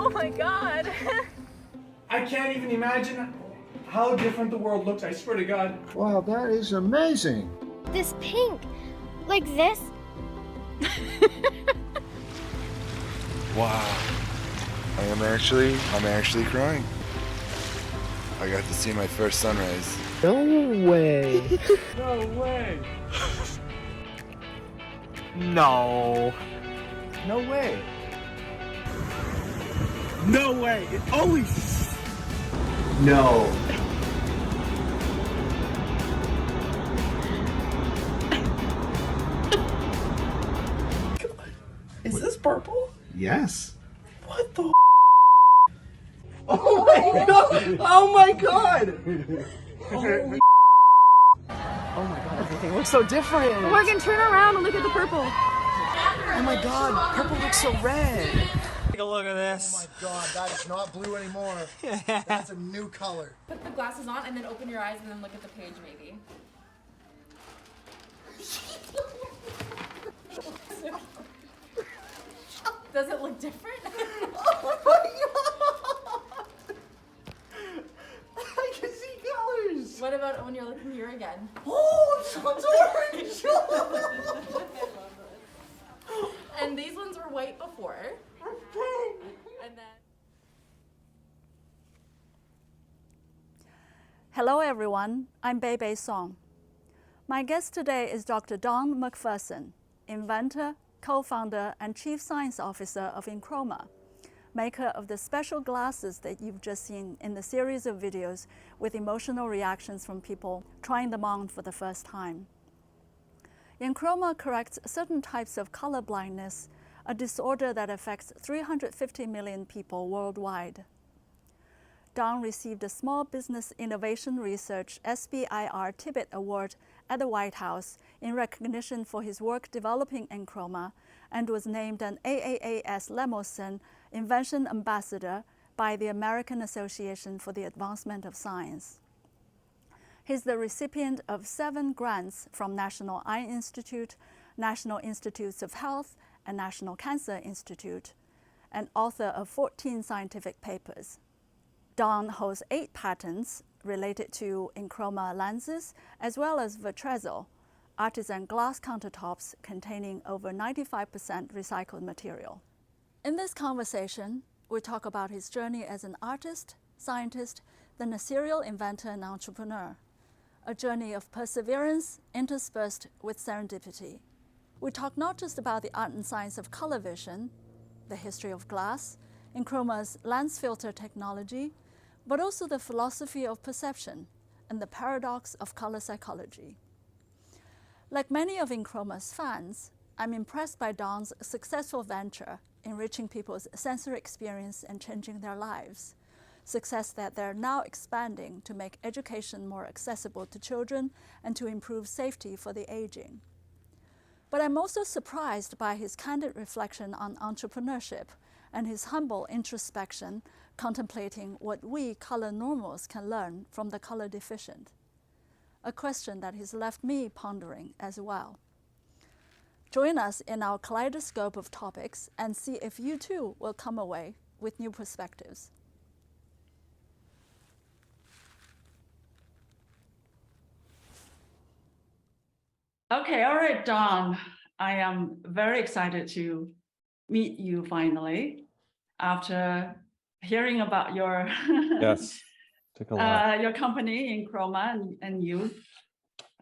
Oh my God. I can't even imagine how different the world looks, I swear to God. Wow, that is amazing. This pink, like this. Wow. I'm actually crying. I got to see my first sunrise. No way. No way. No. No way. No way. Holy No. Is this purple? Yes. What the Oh my God! Oh my God! Holy Oh my God, everything looks so different. Morgan, turn around and look at the purple. Oh my God, purple looks so red. Take a look at this. Oh my God, that is not blue anymore. That's a new color. Put the glasses on and then open your eyes and then look at the page maybe. Does it look different? Oh my God! I can see colors. What about when you're looking here again? Oh, it's orange. And these ones were white before. And then Hello everyone, I'm Bei Song. My guest today is Dr. Don McPherson, inventor, co-founder, and chief science officer of Enchroma, maker of the special glasses that you've just seen in the series of videos with emotional reactions from people trying them on for the first time. Enchroma corrects certain types of color blindness, a disorder that affects 350 million people worldwide. Don received a Small Business Innovation Research SBIR Tibbet Award at the White House in recognition for his work developing Enchroma, and was named an AAAS Lemoson Invention Ambassador by the American Association for the Advancement of Science. He's the recipient of 7 grants from National Eye Institute, National Institutes of Health, and National Cancer Institute, and author of 14 scientific papers. Don holds 8 patents related to Enchroma lenses, as well as Vitrezo, artisan glass countertops containing over 95% recycled material. In this conversation, we talk about his journey as an artist, scientist, then a serial inventor and entrepreneur, a journey of perseverance interspersed with serendipity. We talk not just about the art and science of color vision, the history of glass, Enchroma's lens filter technology, but also the philosophy of perception and the paradox of color psychology. Like many of Enchroma's fans, I'm impressed by Don's successful venture, enriching people's sensory experience and changing their lives, success that they're now expanding to make education more accessible to children and to improve safety for the aging. But I'm also surprised by his candid reflection on entrepreneurship and his humble introspection, contemplating what we color normals can learn from the color deficient, a question that has left me pondering as well. Join us in our kaleidoscope of topics and see if you too will come away with new perspectives. Okay, all right, Don. I am very excited to meet you finally after hearing about your Yes, took a lot. your company Enchroma and you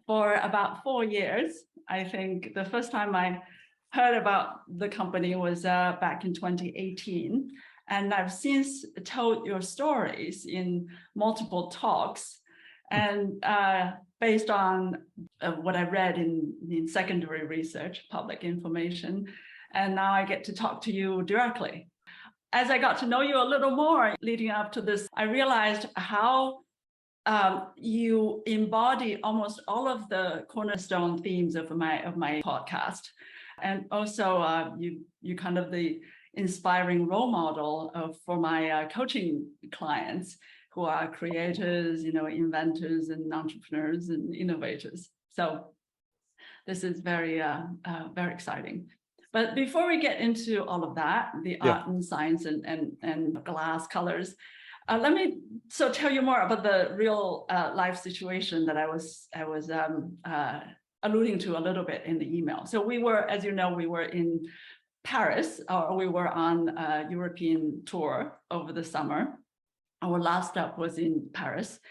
for about 4 years. I think the first time I heard about the company was back in 2018, and I've since told your stories in multiple talks. And based on what I read in secondary research, public information, and now I get to talk to you directly. As I got to know you a little more leading up to this, I realized how you embody almost all of the cornerstone themes of my podcast, and also you kind of the inspiring role model for my coaching clients, who are creators, inventors and entrepreneurs and innovators. So this is very, very exciting. But before we get into all of that, the art and science and glass colors, let me tell you more about the real life situation that I was alluding to a little bit in the email. So we were, as you know, we were in Paris, or we were on a European tour over the summer. Our last stop was in Paris.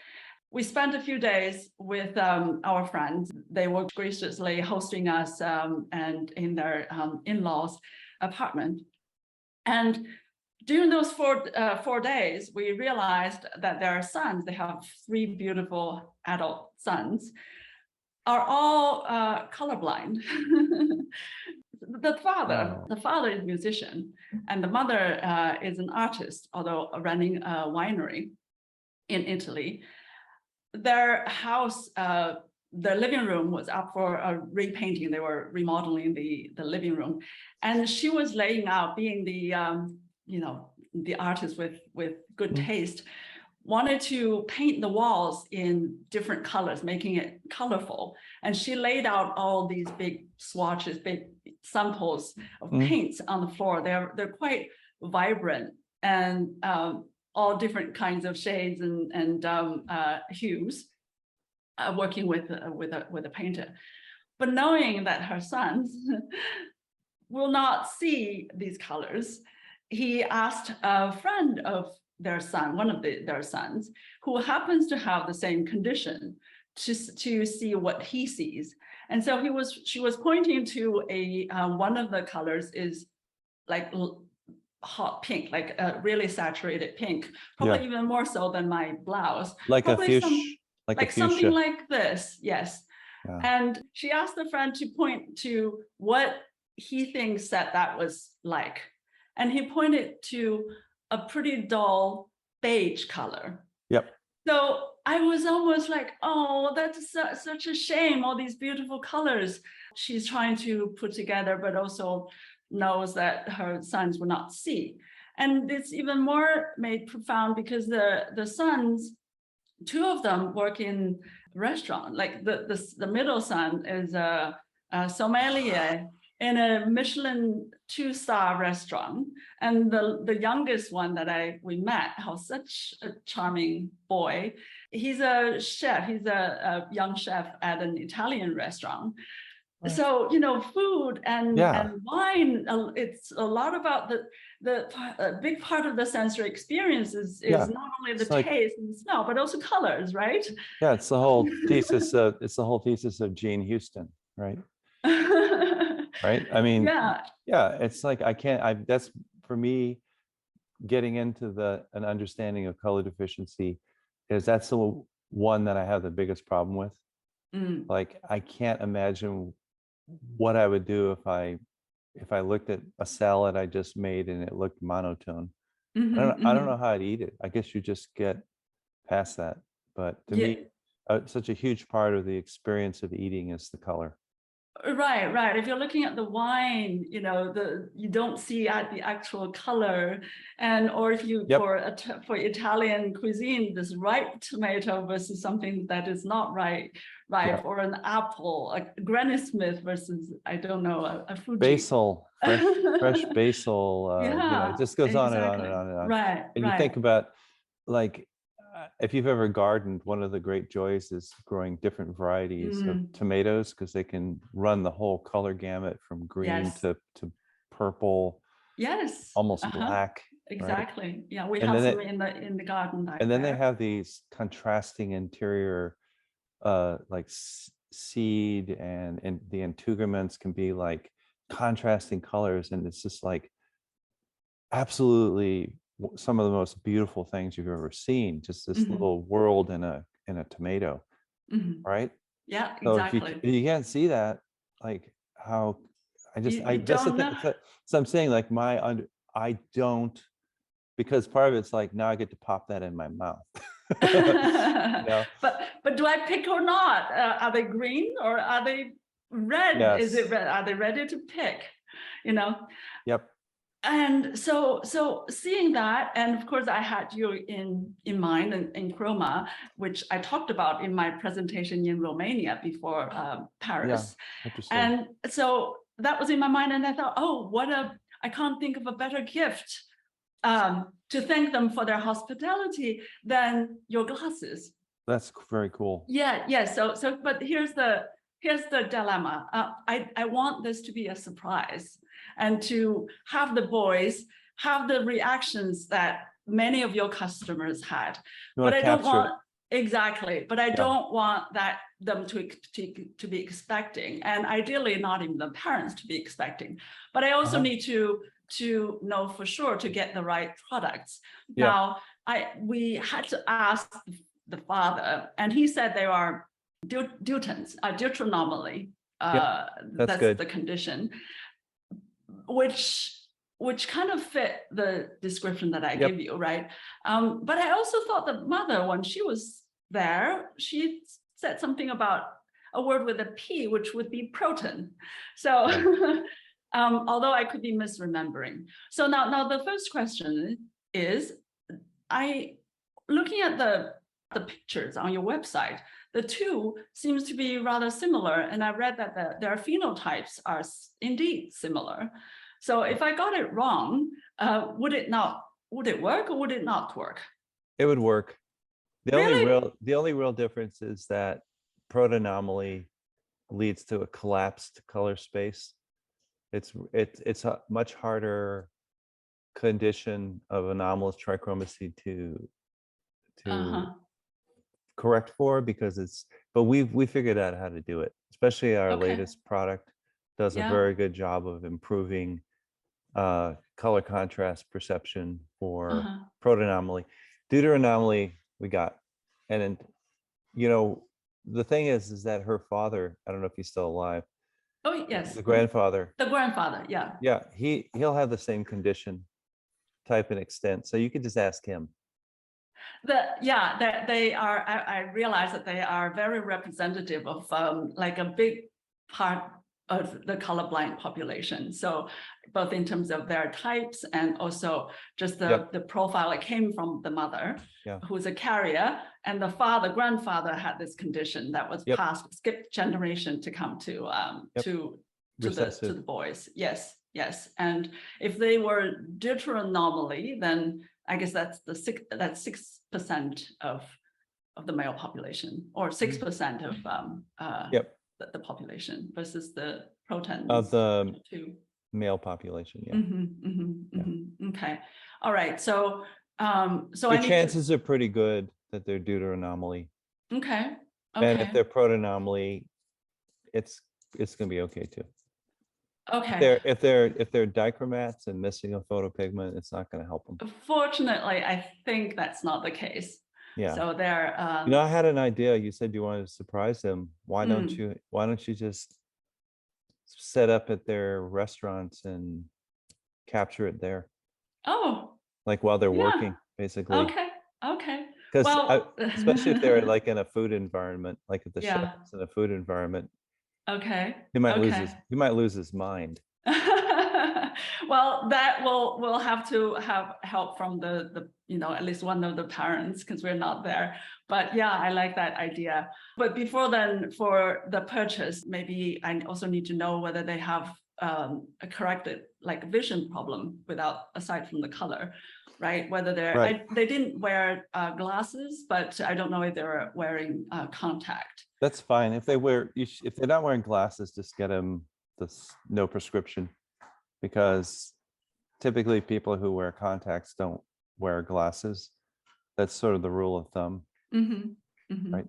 We spent a few days with our friends. They were graciously hosting us and in their in-laws' apartment. And during those 4 days, we realized that their sons, they have 3 beautiful adult sons, are all colorblind. The father is a musician, and the mother is an artist, although running a winery in Italy. Their house, their living room was up for a repainting. They were remodeling the living room, and she was laying out, being the the artist with good taste, wanted to paint the walls in different colors, making it colorful. And she laid out all these big swatches, big samples of paints on the floor. They're quite vibrant and all different kinds of shades and hues, working with a painter. But knowing that her sons will not see these colors, he asked a friend of their son, one of their sons, who happens to have the same condition, to see what he sees. And so she was pointing to one of the colors is like hot pink, like a really saturated pink, probably even more so than my blouse. Like probably a fuchsia, like something like this, yes. Yeah. And she asked the friend to point to what he thinks that was like. And he pointed to a pretty dull beige color. Yep. So I was almost like, oh, that's such a shame, all these beautiful colors she's trying to put together, but also knows that her sons will not see. And it's even more made profound because the sons, 2 of them work in restaurant. Like the middle son is a sommelier in a Michelin 2-star restaurant, and the youngest one that we met, such a charming boy. He's a chef. He's a young chef at an Italian restaurant. So food and wine. It's a lot about a big part of the sensory experience is not only the taste and smell, but also colors, right? Yeah, it's the whole thesis of Gene Houston, right? Right. I mean, it's like that's for me, getting into an understanding of color deficiency that's the one that I have the biggest problem with. Like, I can't imagine what I would do if I looked at a salad I just made and it looked monotone. I don't know how I'd eat it. I guess you just get past that. But to me, such a huge part of the experience of eating is the color. Right. If you're looking at the wine, you don't see the actual color, or if you for Italian cuisine, this ripe tomato versus something that is not ripe, or an apple, a Granny Smith versus a Fuji. Basil, fresh basil. It just goes on and on and on and on. Right. And you think about, like, if you've ever gardened, one of the great joys is growing different varieties of tomatoes, because they can run the whole color gamut from green to purple. Yes. Almost black. Exactly. Right? Yeah, we have some in the garden. And then they have these contrasting interior, like seed and the integuments can be like contrasting colors, and it's just like absolutely some of the most beautiful things you've ever seen. Just this little world in a tomato, right? Yeah, so exactly. If you can't see that, like, how that's the thing. So I'm saying, like, I don't, because part of it's like, now I get to pop that in my mouth. But do I pick or not? Are they green or are they red? Yes. Is it red? Are they ready to pick? Yep. And so seeing that, and of course I had you in mind, in Enchroma, which I talked about in my presentation in Romania before Paris. Yeah, interesting. And so that was in my mind, and I thought, oh, I can't think of a better gift to thank them for their hospitality than your glasses. That's very cool. Yeah. So, but here's the dilemma. I want this to be a surprise, and to have the boys have the reactions that many of your customers had. But I don't want exactly. But I don't want them to be expecting, and ideally not even the parents to be expecting. But I also need to know for sure to get the right products. Now, we had to ask the father, and he said they are deuteronomy. That's good. The condition, which kind of fit the description that I give you, right? But I also thought the mother, when she was there, she said something about a word with a P, which would be protein. So although I could be misremembering. So now the first question is, looking at the pictures on your website, the two seems to be rather similar. And I read that their phenotypes are indeed similar. So if I got it wrong, would it work or would it not work? It would work. The only real difference is that protonomy leads to a collapsed color space. It's a much harder condition of anomalous trichromacy to correct for, because but we figured out how to do it. Especially our latest product does a very good job of improving color contrast perception for protonomy. Deuteronomy we got, and then, you know, the thing is that her father, I don't know if he's still alive. Oh yes. The grandfather. The grandfather, yeah. Yeah, he'll have the same condition, type and extent. So you could just ask him. That they are. I realize that they are very representative of like a big part of the colorblind population. So both in terms of their types and also just the profile. It came from the mother, who's a carrier, and the grandfather had this condition that was skipped generation to come to the boys. Yes. And if they were deuteronomy, then I guess that's 6% of the male population, or 6% of the population versus the protons of the two. Male population. Okay. All right. So the chances are pretty good that they're deuteronomy. Okay. And if they're protonomy, it's going to be okay too. Okay. If they're dichromats and missing a photopigment, it's not going to help them. Fortunately, I think that's not the case. Yeah. So they're. I had an idea. You said you wanted to surprise them. Why don't you just set up at their restaurants and capture it there? Oh. Like while they're working, basically. Okay. Because especially if they're like in a food environment, like if the chef's in a food environment. Okay. He might lose his mind. Well, that we'll have to have help from the at least one of the parents, because we're not there. But yeah, I like that idea. But before then, for the purchase, maybe I also need to know whether they have a corrected like vision problem aside from the color, right? Whether they didn't wear glasses, but I don't know if they're wearing contact. That's fine. If they're not wearing glasses, just get them no prescription, because typically people who wear contacts don't wear glasses. That's sort of the rule of thumb, right?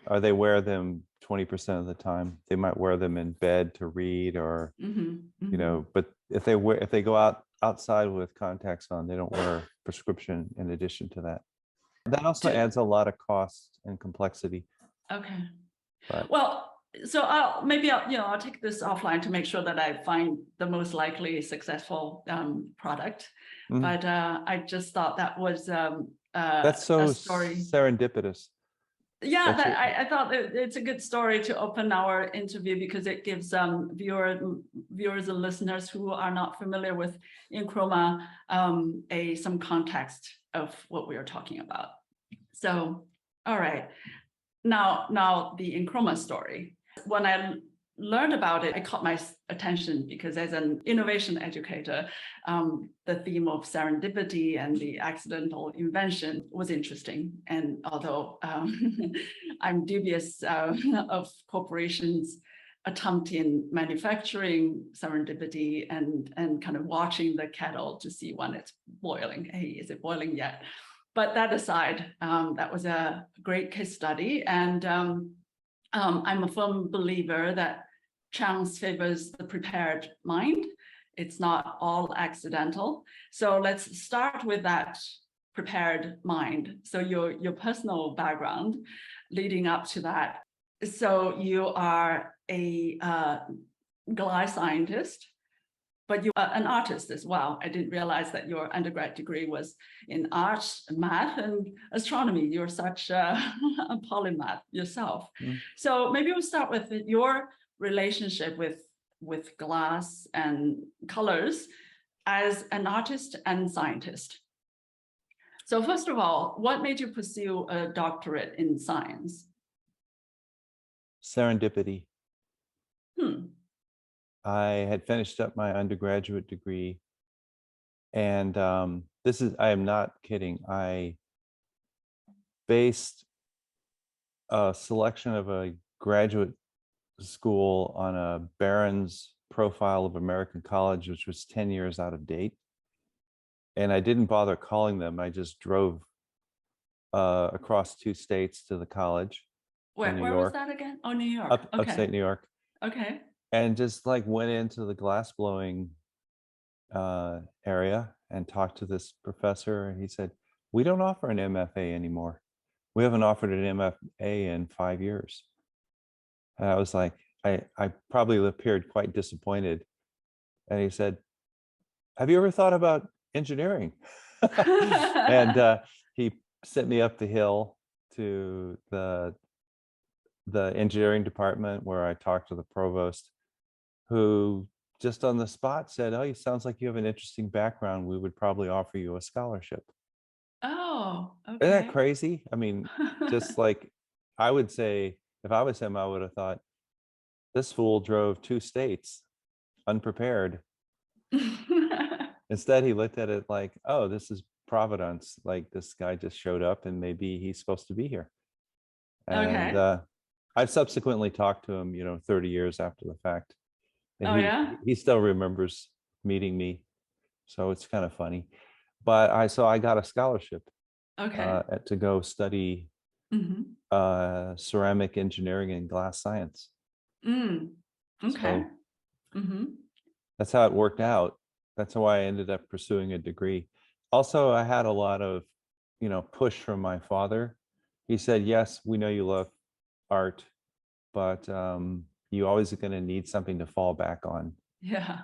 Or they wear them 20% of the time. They might wear them in bed to read, or but if they go outside with contacts on, they don't wear prescription in addition to that. That also adds a lot of cost and complexity. Okay. But, well, so I'll take this offline to make sure that I find the most likely successful product. But I just thought that was that's so a story. Serendipitous. Yeah, I thought it's a good story to open our interview, because it gives viewers and listeners who are not familiar with Enchroma some context of what we are talking about. So, all right. Now the Enchroma story. When I learned about it, it caught my attention because as an innovation educator, the theme of serendipity and the accidental invention was interesting. And although I'm dubious of corporations attempting manufacturing serendipity and kind of watching the kettle to see when it's boiling. Hey, is it boiling yet? But that aside, that was a great case study. And I'm a firm believer that chance favors the prepared mind. It's not all accidental. So let's start with that prepared mind. So your personal background leading up to that. So you are a glass scientist, but you are an artist as well. I didn't realize that your undergrad degree was in arts, math, and astronomy. You're such a polymath yourself. So maybe we'll start with your relationship with glass and colors as an artist and scientist. So first of all, what made you pursue a doctorate in science? Serendipity. I had finished up my undergraduate degree, and I am not kidding. I based a selection of a graduate school on a Barron's profile of American college, which was 10 years out of date. And I didn't bother calling them. I just drove across 2 states to the college. Where was that again? Oh, New York. Okay. Upstate New York. Okay. And just like went into the glass blowing area and talked to this professor. And he said, we don't offer an MFA anymore. We haven't offered an MFA in 5 years. And I was like, I probably appeared quite disappointed. And he said, have you ever thought about engineering? And he sent me up the hill to the engineering department where I talked to the provost, who just on the spot said, oh, it sounds like you have an interesting background. We would probably offer you a scholarship. Oh, okay. Isn't that crazy? I mean, just like I would say, if I was him, I would have thought, this fool drove 2 states unprepared. Instead, he looked at it like, oh, this is Providence. Like this guy just showed up and maybe he's supposed to be here. And I've subsequently talked to him, 30 years after the fact. And he still remembers meeting me. So it's kind of funny. But I got a scholarship to go study ceramic engineering and glass science. Okay. So that's how it worked out. That's why I ended up pursuing a degree. Also, I had a lot of, push from my father. He said, yes, we know you love art, but you always are going to need something to fall back on. Yeah.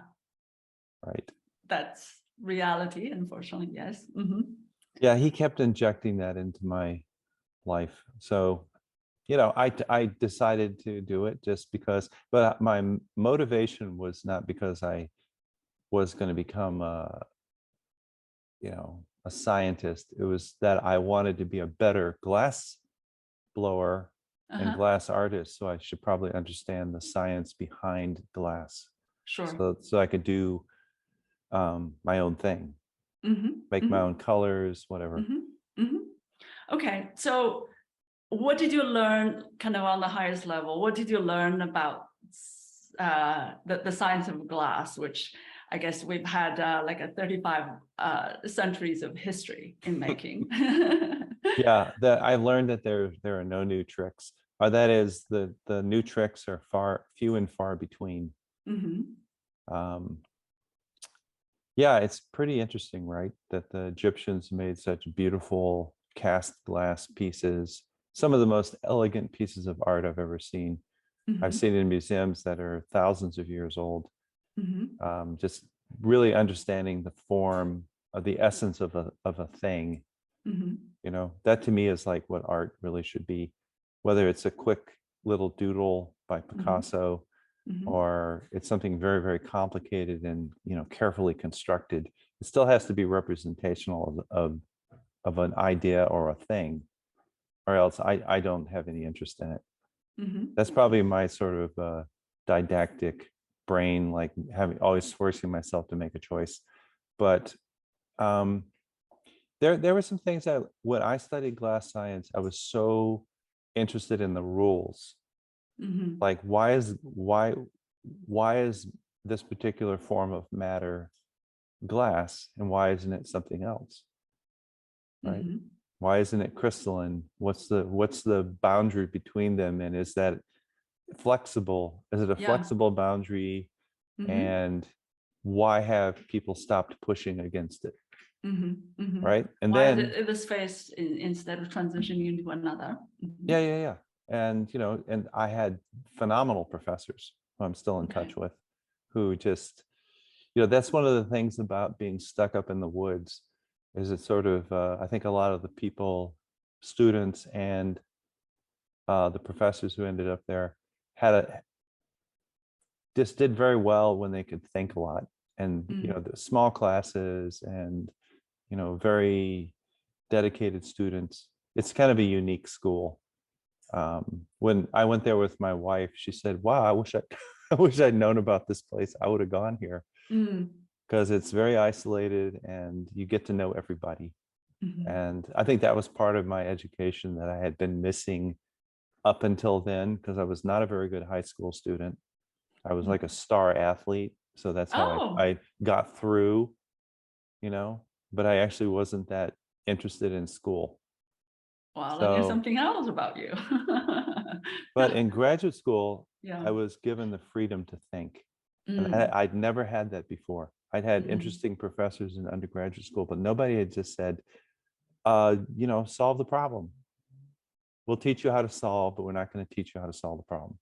Right. That's reality, unfortunately, yes. Yeah, he kept injecting that into my life. So, I decided to do it just because, but my motivation was not because I was going to become a scientist. It was that I wanted to be a better glass blower and glass artist. So I should probably understand the science behind glass. Sure. So I could do my own thing, make my own colors, whatever. Okay. So what did you learn kind of on the highest level? What did you learn about the science of glass, which I guess we've had like a 35 centuries of history in making. Yeah, I learned that there are no new tricks. Or that is, the new tricks are few and far between. Yeah, it's pretty interesting, right? That the Egyptians made such beautiful cast glass pieces, some of the most elegant pieces of art I've ever seen. I've seen in museums that are thousands of years old. Just really understanding the form of the essence of a thing. That to me is like what art really should be, whether it's a quick little doodle by Picasso or it's something very, very complicated and carefully constructed. It still has to be representational of an idea or a thing, or else I don't have any interest in it. That's probably my sort of didactic brain, like having always forcing myself to make a choice. But there were some things that when I studied glass science, I was so interested in the rules. Like why is this particular form of matter glass and why isn't it something else? Right? Why isn't it crystalline? What's the boundary between them, and is that flexible? Is it a flexible boundary? And why have people stopped pushing against it? Right? And why then is it in the space instead of transitioning into another? yeah. And and I had phenomenal professors who I'm still in touch with, who just, that's one of the things about being stuck up in the woods, is it sort of I think a lot of the people, students and the professors who ended up there just did very well when they could think a lot, and the small classes and very dedicated students. It's kind of a unique school. When I went there with my wife, she said, wow, I wish I'd known about this place. I would have gone here, because it's very isolated and you get to know everybody. And I think that was part of my education that I had been missing up until then, because I was not a very good high school student. I was like a star athlete. So that's how I got through, but I actually wasn't that interested in school. Well, I knew something else about you. But in graduate school, I was given the freedom to think. And I'd never had that before. I'd had interesting professors in undergraduate school, but nobody had just said, solve the problem. We'll teach you how to solve, but we're not going to teach you how to solve the problem.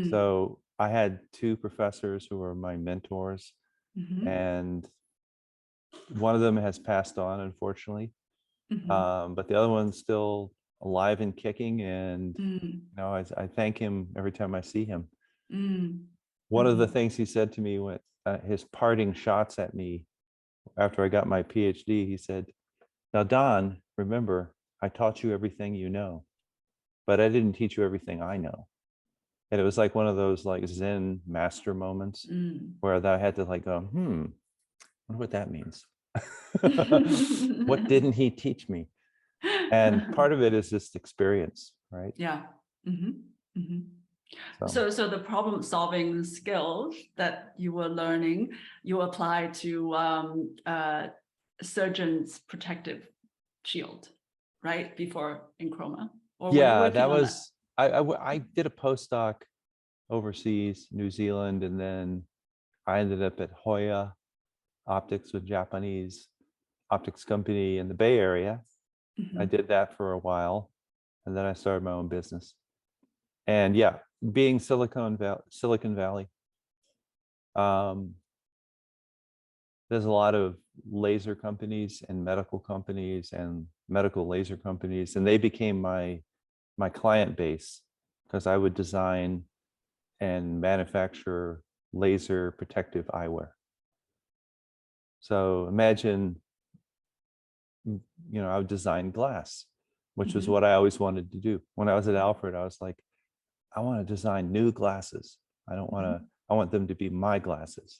So I had two professors who were my mentors, and one of them has passed on, unfortunately. But the other one's still alive and kicking, and I thank him every time I see him. One of the things he said to me when his parting shots at me after I got my Ph.D., he said, "Now, Don, remember, I taught you everything you know, but I didn't teach you everything I know." And it was like one of those like Zen master moments where I had to like go, I wonder what that means. What didn't he teach me? And part of it is just experience, right? Yeah. So the problem solving skills that you were learning, you apply to surgeon's protective shield, right? Before Enchroma. Or yeah, that was, I did a postdoc overseas, New Zealand, and then I ended up at Hoya Optics, with Japanese optics company in the Bay Area. I did that for a while, and then I started my own business. And yeah, being Silicon Valley, there's a lot of laser companies and medical companies and medical laser companies, and they became my client base, because I would design and manufacture laser protective eyewear. So imagine, I would design glass, which was what I always wanted to do. When I was at Alfred, I was like, I want to design new glasses. I want them to be my glasses,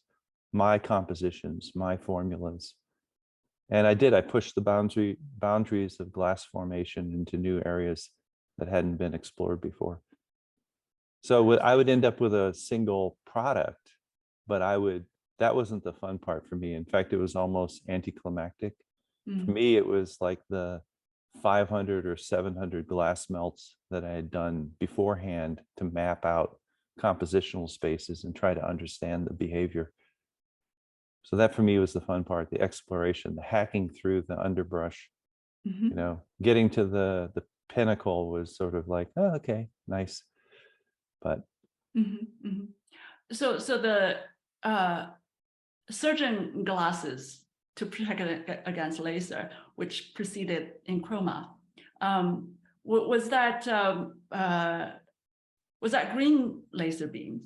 my compositions, my formulas. And I did. I pushed the boundaries of glass formation into new areas that hadn't been explored before. So I would end up with a single product, but that wasn't the fun part for me. In fact, it was almost anticlimactic. For me, it was like the 500 or 700 glass melts that I had done beforehand to map out compositional spaces and try to understand the behavior. So that for me was the fun part, the exploration, the hacking through the underbrush, getting to the pinnacle was sort of like, oh, okay, nice. But so the surgeon glasses to protect against laser, which preceded Enchroma, was that green laser beams?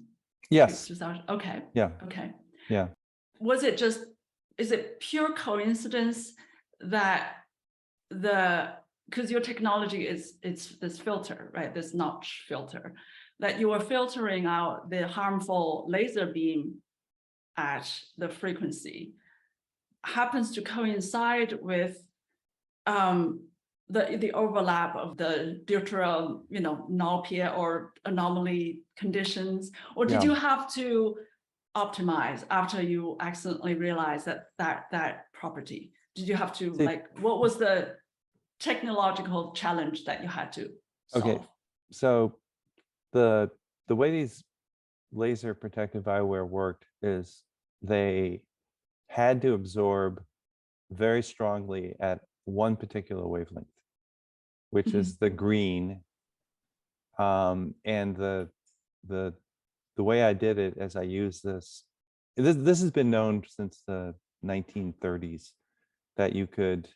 yes. Okay. Yeah. Okay. Yeah. Is it pure coincidence that because your technology it's this filter, right? This notch filter that you were filtering out the harmful laser beam at the frequency happens to coincide with the overlap of the deuteral, null or anomaly conditions, or did you have to optimize after you accidentally realized that property? Did you have to what was the technological challenge that you had to solve? Okay, so the way these laser protective eyewear worked is they had to absorb very strongly at one particular wavelength, which is the green. And the way I did it is I used this has been known since the 1930s, that you could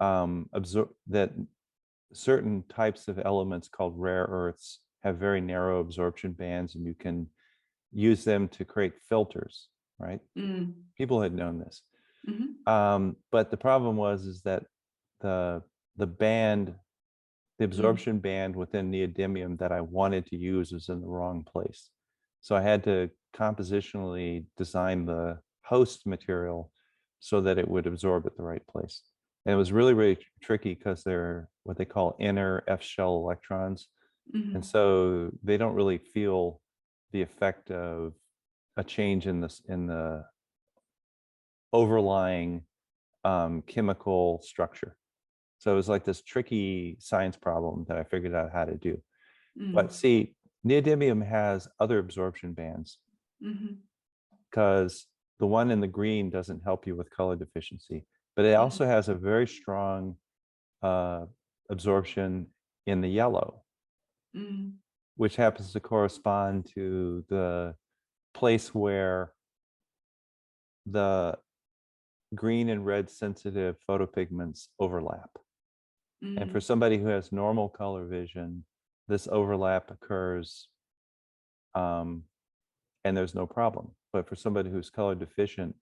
absorb, that certain types of elements called rare earths have very narrow absorption bands, and you can use them to create filters, right? People had known this. But the problem is that the absorption band within neodymium that I wanted to use was in the wrong place. So I had to compositionally design the host material so that it would absorb at the right place. And it was really, really tricky because they're what they call inner F-shell electrons. And so they don't really feel the effect of a change in the overlying chemical structure. So it was like this tricky science problem that I figured out how to do. But see, neodymium has other absorption bands, because the one in the green doesn't help you with color deficiency, but it also has a very strong absorption in the yellow, which happens to correspond to the place where the green and red sensitive photopigments overlap. And for somebody who has normal color vision, this overlap occurs and there's no problem. But for somebody who's color deficient,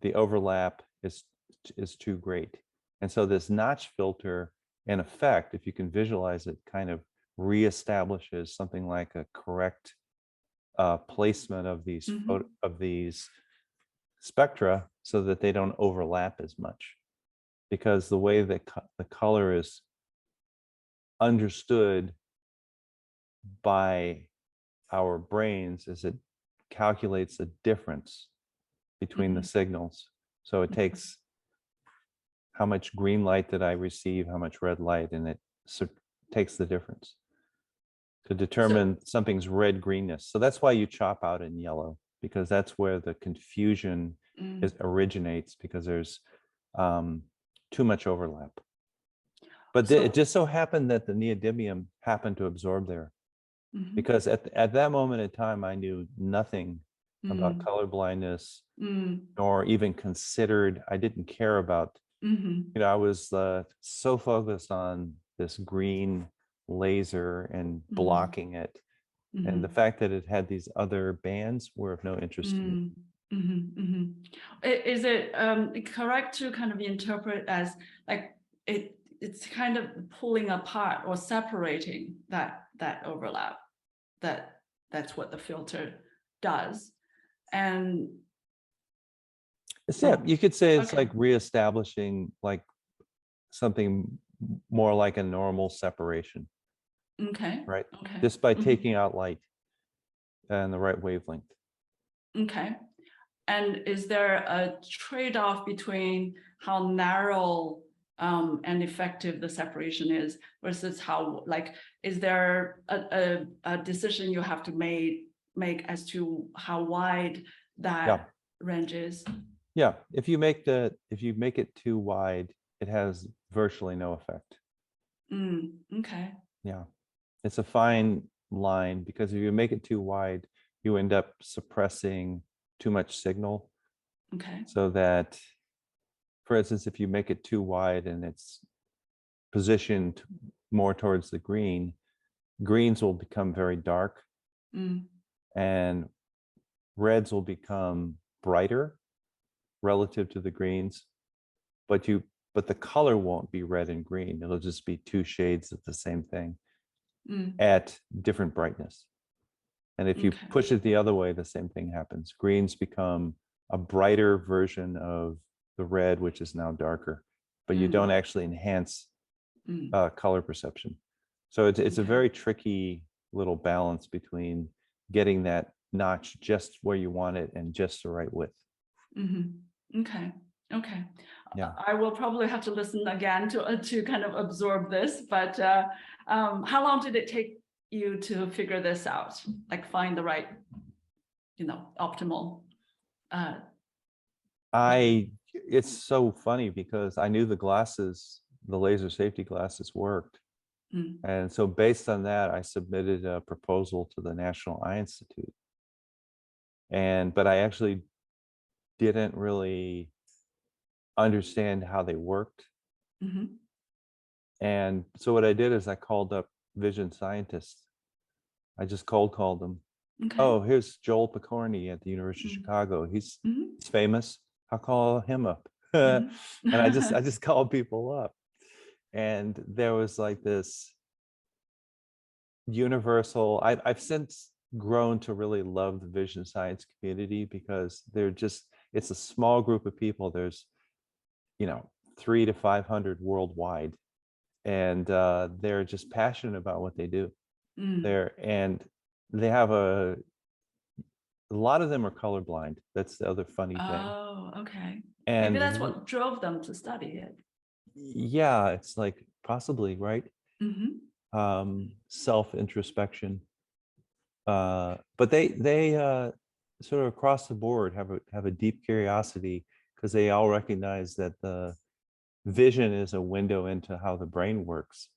the overlap is too great. And so this notch filter, in effect, if you can visualize it, kind of reestablishes something like a correct placement of these spectra so that they don't overlap as much. Because the way that the color is understood by our brains is it calculates a difference between the signals. So it takes how much green light did I receive, how much red light, and it takes the difference to determine something's red greenness. So that's why you chop out in yellow, because that's where the confusion originates, because there's too much overlap. But it just so happened that the neodymium happened to absorb there, because at that moment in time, I knew nothing about color blindness, nor even considered, I didn't care about, I was so focused on this green laser and blocking it. And the fact that it had these other bands were of no interest to me. Is it correct to kind of interpret as like it's kind of pulling apart or separating that overlap? That's what the filter does. And you could say it's like reestablishing like something more like a normal separation. Right. Just by taking out light and the right wavelength. And is there a trade-off between how narrow and effective the separation is versus how, like, is there a decision you have to make as to how wide that range is? Yeah, if you make it too wide, it has virtually no effect. Yeah, it's a fine line, because if you make it too wide, you end up suppressing too much signal. So that, for instance, if you make it too wide and it's positioned more towards the green, greens will become very dark and reds will become brighter relative to the greens, but the color won't be red and green. It'll just be two shades of the same thing at different brightness. And if you push it the other way, the same thing happens. Greens become a brighter version of the red, which is now darker, but you don't actually enhance color perception. So it's a very tricky little balance between getting that notch just where you want it and just the right width. Okay. Yeah. I will probably have to listen again to kind of absorb this, but how long did it take you to figure this out? Like find the right, optimal. It's so funny because I knew the laser safety glasses worked. And so based on that, I submitted a proposal to the National Eye Institute. But I actually didn't really understand how they worked. And so what I did is I called up vision scientists. I just cold called them. Oh, here's Joel Picorni at the University of Chicago. He's famous. I'll call him up. And I just called people up. And there was like this universal, I've since grown to really love the vision science community because it's a small group of people. There's 300 to 500 worldwide, and they're just passionate about what they do. They have a lot of them are colorblind. That's the other funny thing. Oh, okay. And maybe that's what drove them to study it. Yeah, it's like possibly, right? Self-introspection. But they sort of across the board have a deep curiosity because they all recognize that the vision is a window into how the brain works.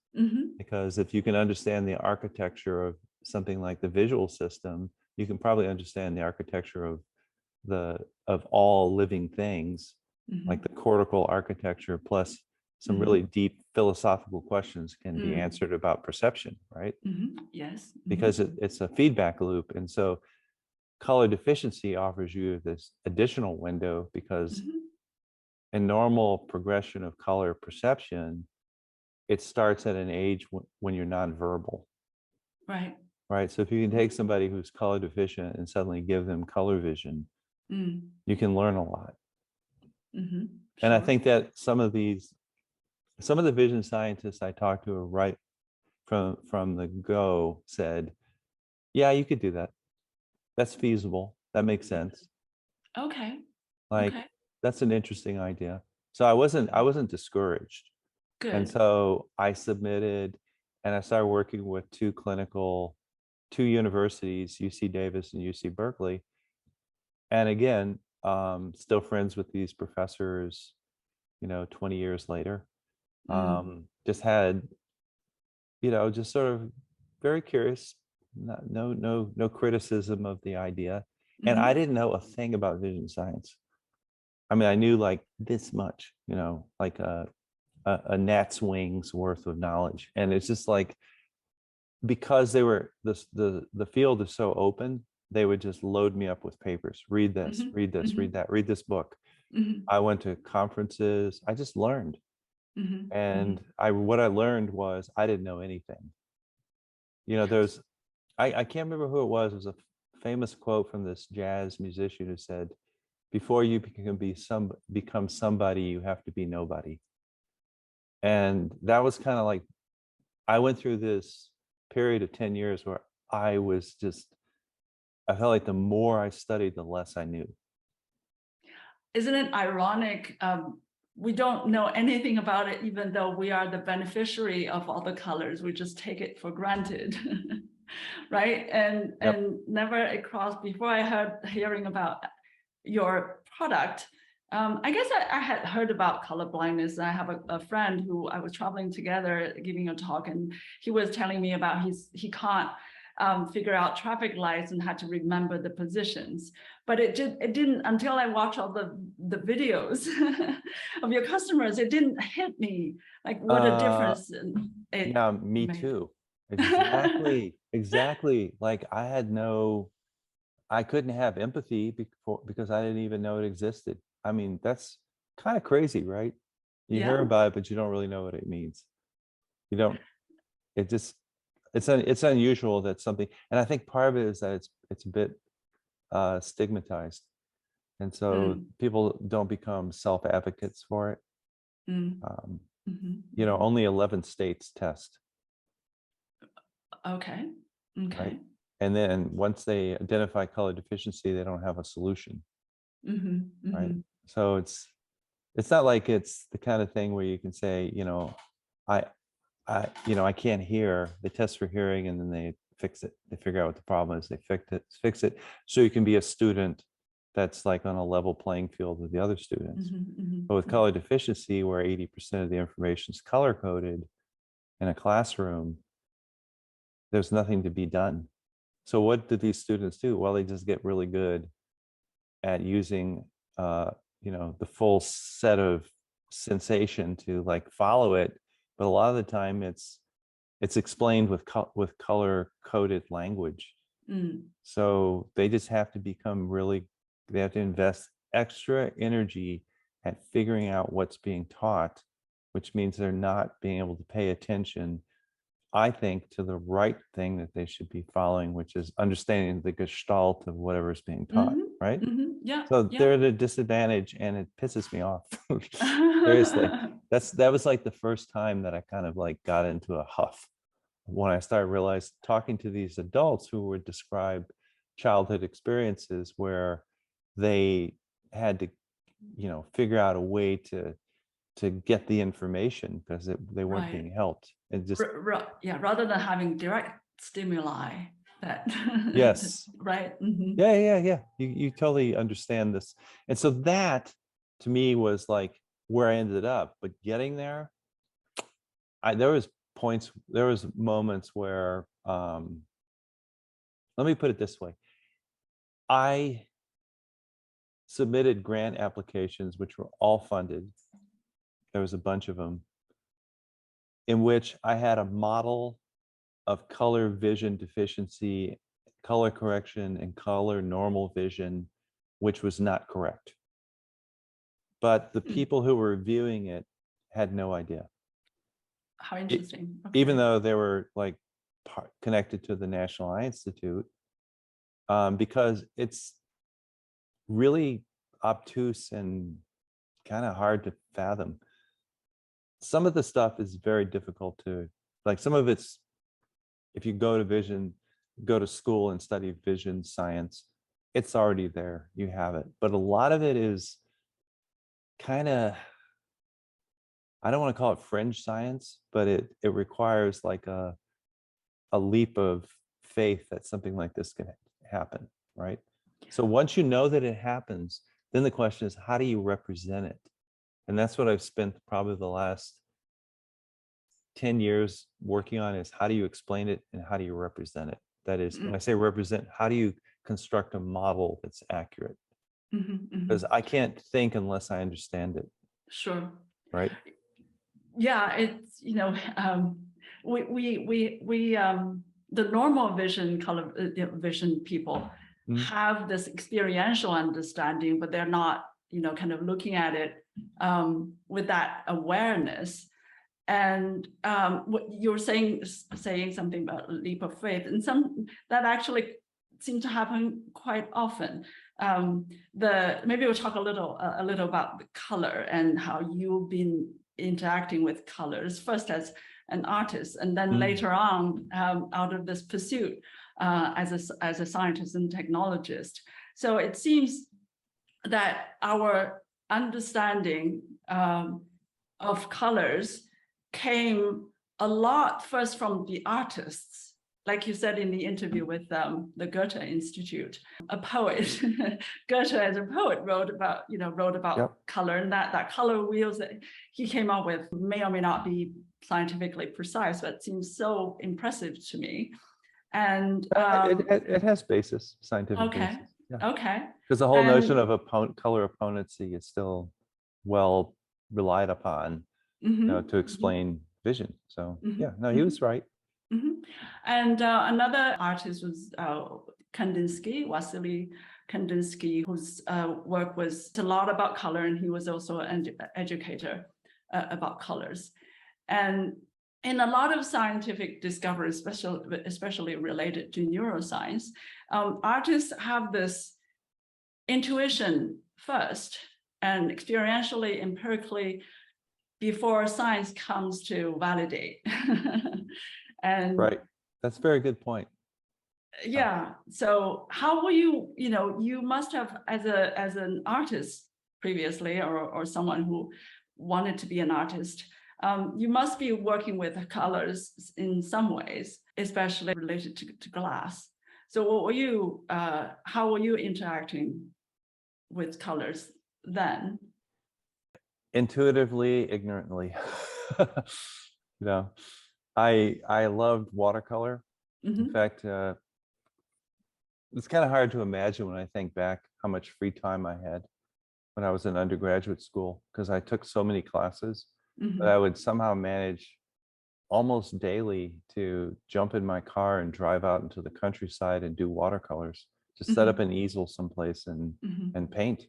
Because if you can understand the architecture of something like the visual system, you can probably understand the architecture of all living things, like the cortical architecture, plus some really deep philosophical questions can be answered about perception, right? Yes. Because it's a feedback loop. And so color deficiency offers you this additional window because in normal progression of color perception, it starts at an age when you're nonverbal. Right. So if you can take somebody who's color deficient and suddenly give them color vision, you can learn a lot. And I think that some of the vision scientists I talked to right from the go said, yeah, you could do that. That's feasible. That makes sense. Okay. That's an interesting idea. So I wasn't discouraged. Good. And so I submitted and I started working with two universities, UC Davis and UC Berkeley. And again, still friends with these professors, 20 years later. Just had, just sort of very curious, no criticism of the idea. And I didn't know a thing about vision science. I mean, I knew like this much, like a gnat's wings worth of knowledge. And it's just like, because the field is so open, they would just load me up with papers. Read this, read this, read that, read this book. I went to conferences. I just learned. And what I learned was I didn't know anything. I can't remember who it was. It was a famous quote from this jazz musician who said, before you become somebody, you have to be nobody. And that was kind of like, I went through this period of 10 years where I felt like the more I studied, the less I knew. Isn't it ironic? We don't know anything about it, even though we are the beneficiary of all the colors. We just take it for granted, right? And never across, before I hearing about your product, I guess I had heard about color blindness. I have a friend who I was traveling together giving a talk, and he was telling me about he can't figure out traffic lights and had to remember the positions. But it didn't, until I watched all the videos of your customers, it didn't hit me like what a difference it me made. Too. Exactly. Like I couldn't have empathy because I didn't even know it existed. I mean, that's kind of crazy, right? You hear about it, but you don't really know what it means. it's unusual that something, and I think part of it is that it's a bit stigmatized, and so people don't become self-advocates for it. You know, only 11 states test. Okay. Right? And then once they identify color deficiency, they don't have a solution. Right? So it's not like it's the kind of thing where you can say, you know, I can't hear. They test for hearing and then they fix it. They figure out what the problem is. They fix it. So you can be a student that's like on a level playing field with the other students. But with color deficiency, where 80% of the information is color coded in a classroom, there's nothing to be done. So what do these students do? Well, they just get really good at using, you know, the full set of sensation to like follow it. But a lot of the time it's explained with color coded language. So they just have to become really, they have to invest extra energy at figuring out what's being taught, which means they're not being able to pay attention, I think, to the right thing that they should be following, which is understanding the gestalt of whatever is being taught, right? Yeah. So they're at a disadvantage, and it pisses me off. Seriously, that was like the first time that I kind of like got into a huff when I started realizing, talking to these adults who would describe childhood experiences where they had to, you know, figure out a way to get the information because they weren't being helped. And just rather than having direct stimuli that yes, right. Yeah. You totally understand this. And so that to me was like where I ended up. But getting there, there was moments where let me put it this way. I submitted grant applications which were all funded. There was a bunch of them, in which I had a model of color vision deficiency, color correction, and color normal vision, which was not correct. But the people who were reviewing it had no idea. How interesting. Even though they were like connected to the National Eye Institute, because it's really obtuse and kind of hard to fathom. Some of the stuff is very difficult to, like some of it's, if you go to school and study vision science, it's already there, you have it. But a lot of it is kind of, I don't want to call it fringe science, but it requires like a leap of faith that something like this can happen, right? So once you know that it happens, then the question is, how do you represent it? And that's what I've spent probably the last 10 years working on, is how do you explain it and how do you represent it? That is, when I say represent, how do you construct a model that's accurate? Because I can't think unless I understand it. Sure. Right. Yeah, it's, you know, we the normal vision color vision people have this experiential understanding, but they're not, you know, kind of looking at it with that awareness. And what you're saying something about a leap of faith, and some that actually seems to happen quite often. Maybe we'll talk a little about the color and how you've been interacting with colors, first as an artist, and then later on out of this pursuit as a scientist and technologist. So it seems that our understanding of colors came a lot first from the artists, like you said in the interview with the Goethe Institute. A poet, Goethe as a poet wrote about color, and that color wheels that he came up with may or may not be scientifically precise, but it seems so impressive to me. And it has basis, scientific basis. Yeah. Okay. Because the whole notion of color opponency is still well relied upon, you know, to explain vision. So yeah, no, he was right. And another artist was Wasily Kandinsky, whose work was a lot about color, and he was also an educator about colors. And in a lot of scientific discoveries, especially related to neuroscience, artists have this intuition first and experientially, empirically, before science comes to validate. And right, that's a very good point. yeah, so how will you must have, as an artist previously, or someone who wanted to be an artist, you must be working with colors in some ways, especially related to glass. So what were you, how were you interacting with colors then? Intuitively, ignorantly. You know, I loved watercolor. In fact, it's kind of hard to imagine when I think back how much free time I had when I was in undergraduate school, because I took so many classes that I would somehow manage almost daily to jump in my car and drive out into the countryside and do watercolors, to set up an easel someplace and paint.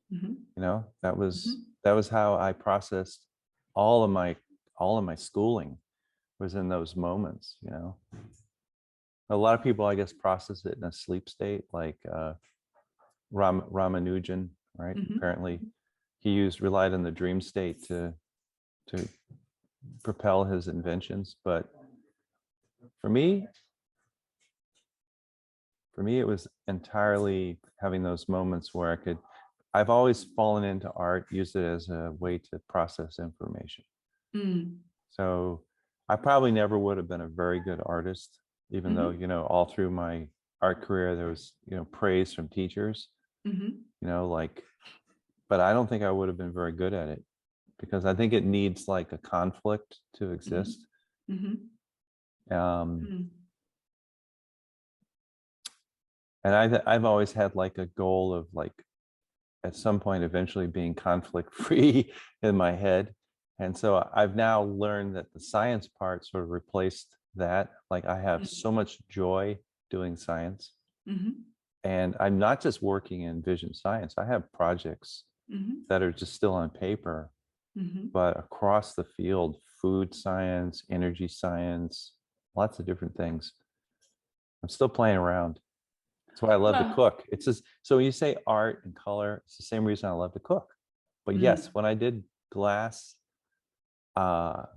You know, that was how I processed all of my schooling, was in those moments. You know, a lot of people, I guess, process it in a sleep state, like Ramanujan, right? Apparently he relied on the dream state to propel his inventions. But for me it was entirely having those moments where I've always fallen into art, used it as a way to process information. So I probably never would have been a very good artist, even though, you know, all through my art career, there was, you know, praise from teachers, you know, like, but I don't think I would have been very good at it, because I think it needs like a conflict to exist. And I've always had like a goal of like, at some point, eventually being conflict free in my head. And so I've now learned that the science part sort of replaced that. Like, I have so much joy doing science. And I'm not just working in vision science. I have projects that are just still on paper, but across the field, food science, energy science, lots of different things. I'm still playing around. That's why I love to cook. It's just, so when you say art and color, it's the same reason I love to cook. But yes, when I did glass, I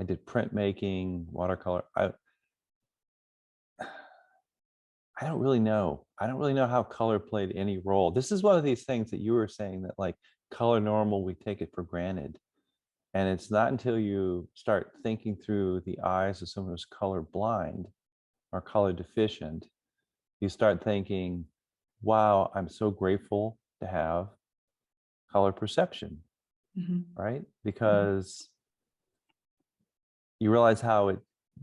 did printmaking, watercolor. I don't really know. I don't really know how color played any role. This is one of these things that you were saying, that like color normal, we take it for granted. And it's not until you start thinking through the eyes of someone who's color blind or color deficient, you start thinking, wow, I'm so grateful to have color perception, right? Because you realize how it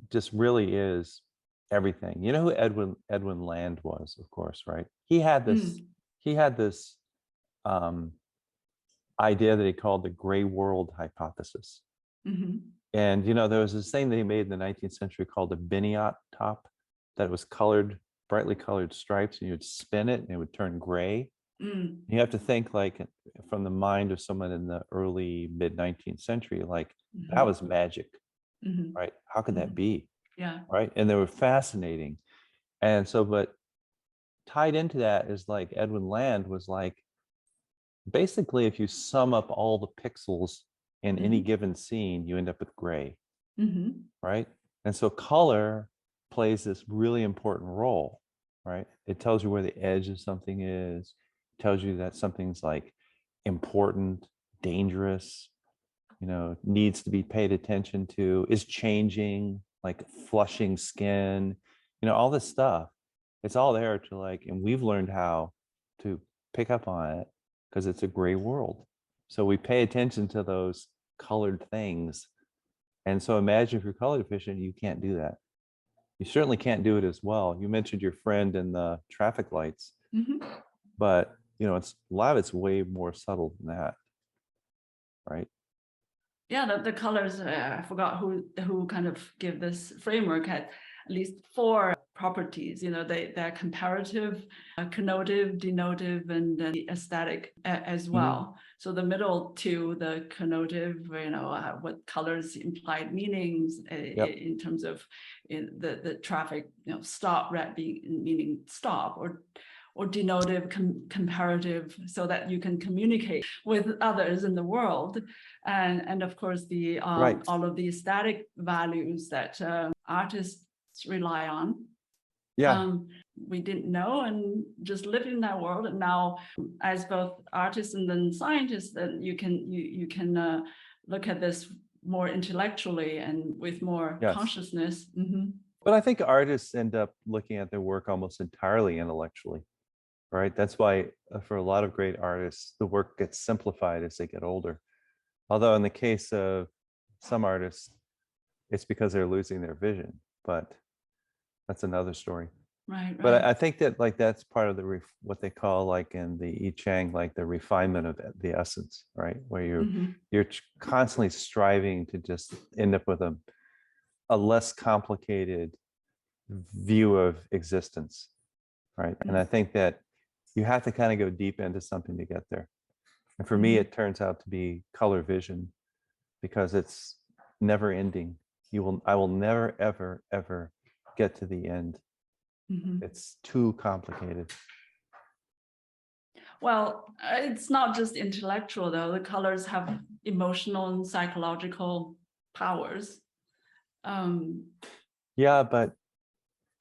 just really is everything. You know who Edwin Land was, of course, right? He had this idea that he called the gray world hypothesis. And you know, there was this thing that he made in the 19th century called a Biniot top, that was colored, brightly colored stripes, and you would spin it and it would turn gray. You have to think like from the mind of someone in the early mid 19th century, like that was magic, right? How could that be? Yeah. Right. And they were fascinating. And so, but tied into that is like Edwin Land was like, basically, if you sum up all the pixels in any given scene, you end up with gray, right? And so color plays this really important role, right? It tells you where the edge of something is, it tells you that something's like important, dangerous, you know, needs to be paid attention to, is changing, like flushing skin, you know, all this stuff. It's all there to like, and we've learned how to pick up on it because it's a gray world. So we pay attention to those colored things. And so imagine if you're color deficient, you can't do that. You certainly can't do it as well. You mentioned your friend in the traffic lights, but you know, it's a lot of it's way more subtle than that, right? Yeah, the colors, I forgot who kind of give this framework. at least 4 properties. They're comparative, connotative, denotative, and the aesthetic as well. So the middle 2, the connotative, what colors implied meanings in terms of the traffic, stop, red meaning stop, or denotative, comparative, so that you can communicate with others in the world, and of course the all of the aesthetic values that artists rely on. We didn't know and just lived in that world, and now as both artists and then scientists, that you can look at this more intellectually and with more consciousness. But I think artists end up looking at their work almost entirely intellectually. Right. That's why for a lot of great artists, the work gets simplified as they get older. Although in the case of some artists, it's because they're losing their vision, but that's another story. Right. But I think that that's part of the what they call, like in the I Ching, like the refinement of the essence, right? Where you're constantly striving to just end up with a less complicated view of existence, right? And I think that you have to kind of go deep into something to get there. And for me, it turns out to be color vision, because it's never ending. I will never, ever, ever get to the end. It's too complicated. Well, it's not just intellectual, though. The colors have emotional and psychological powers. Yeah, but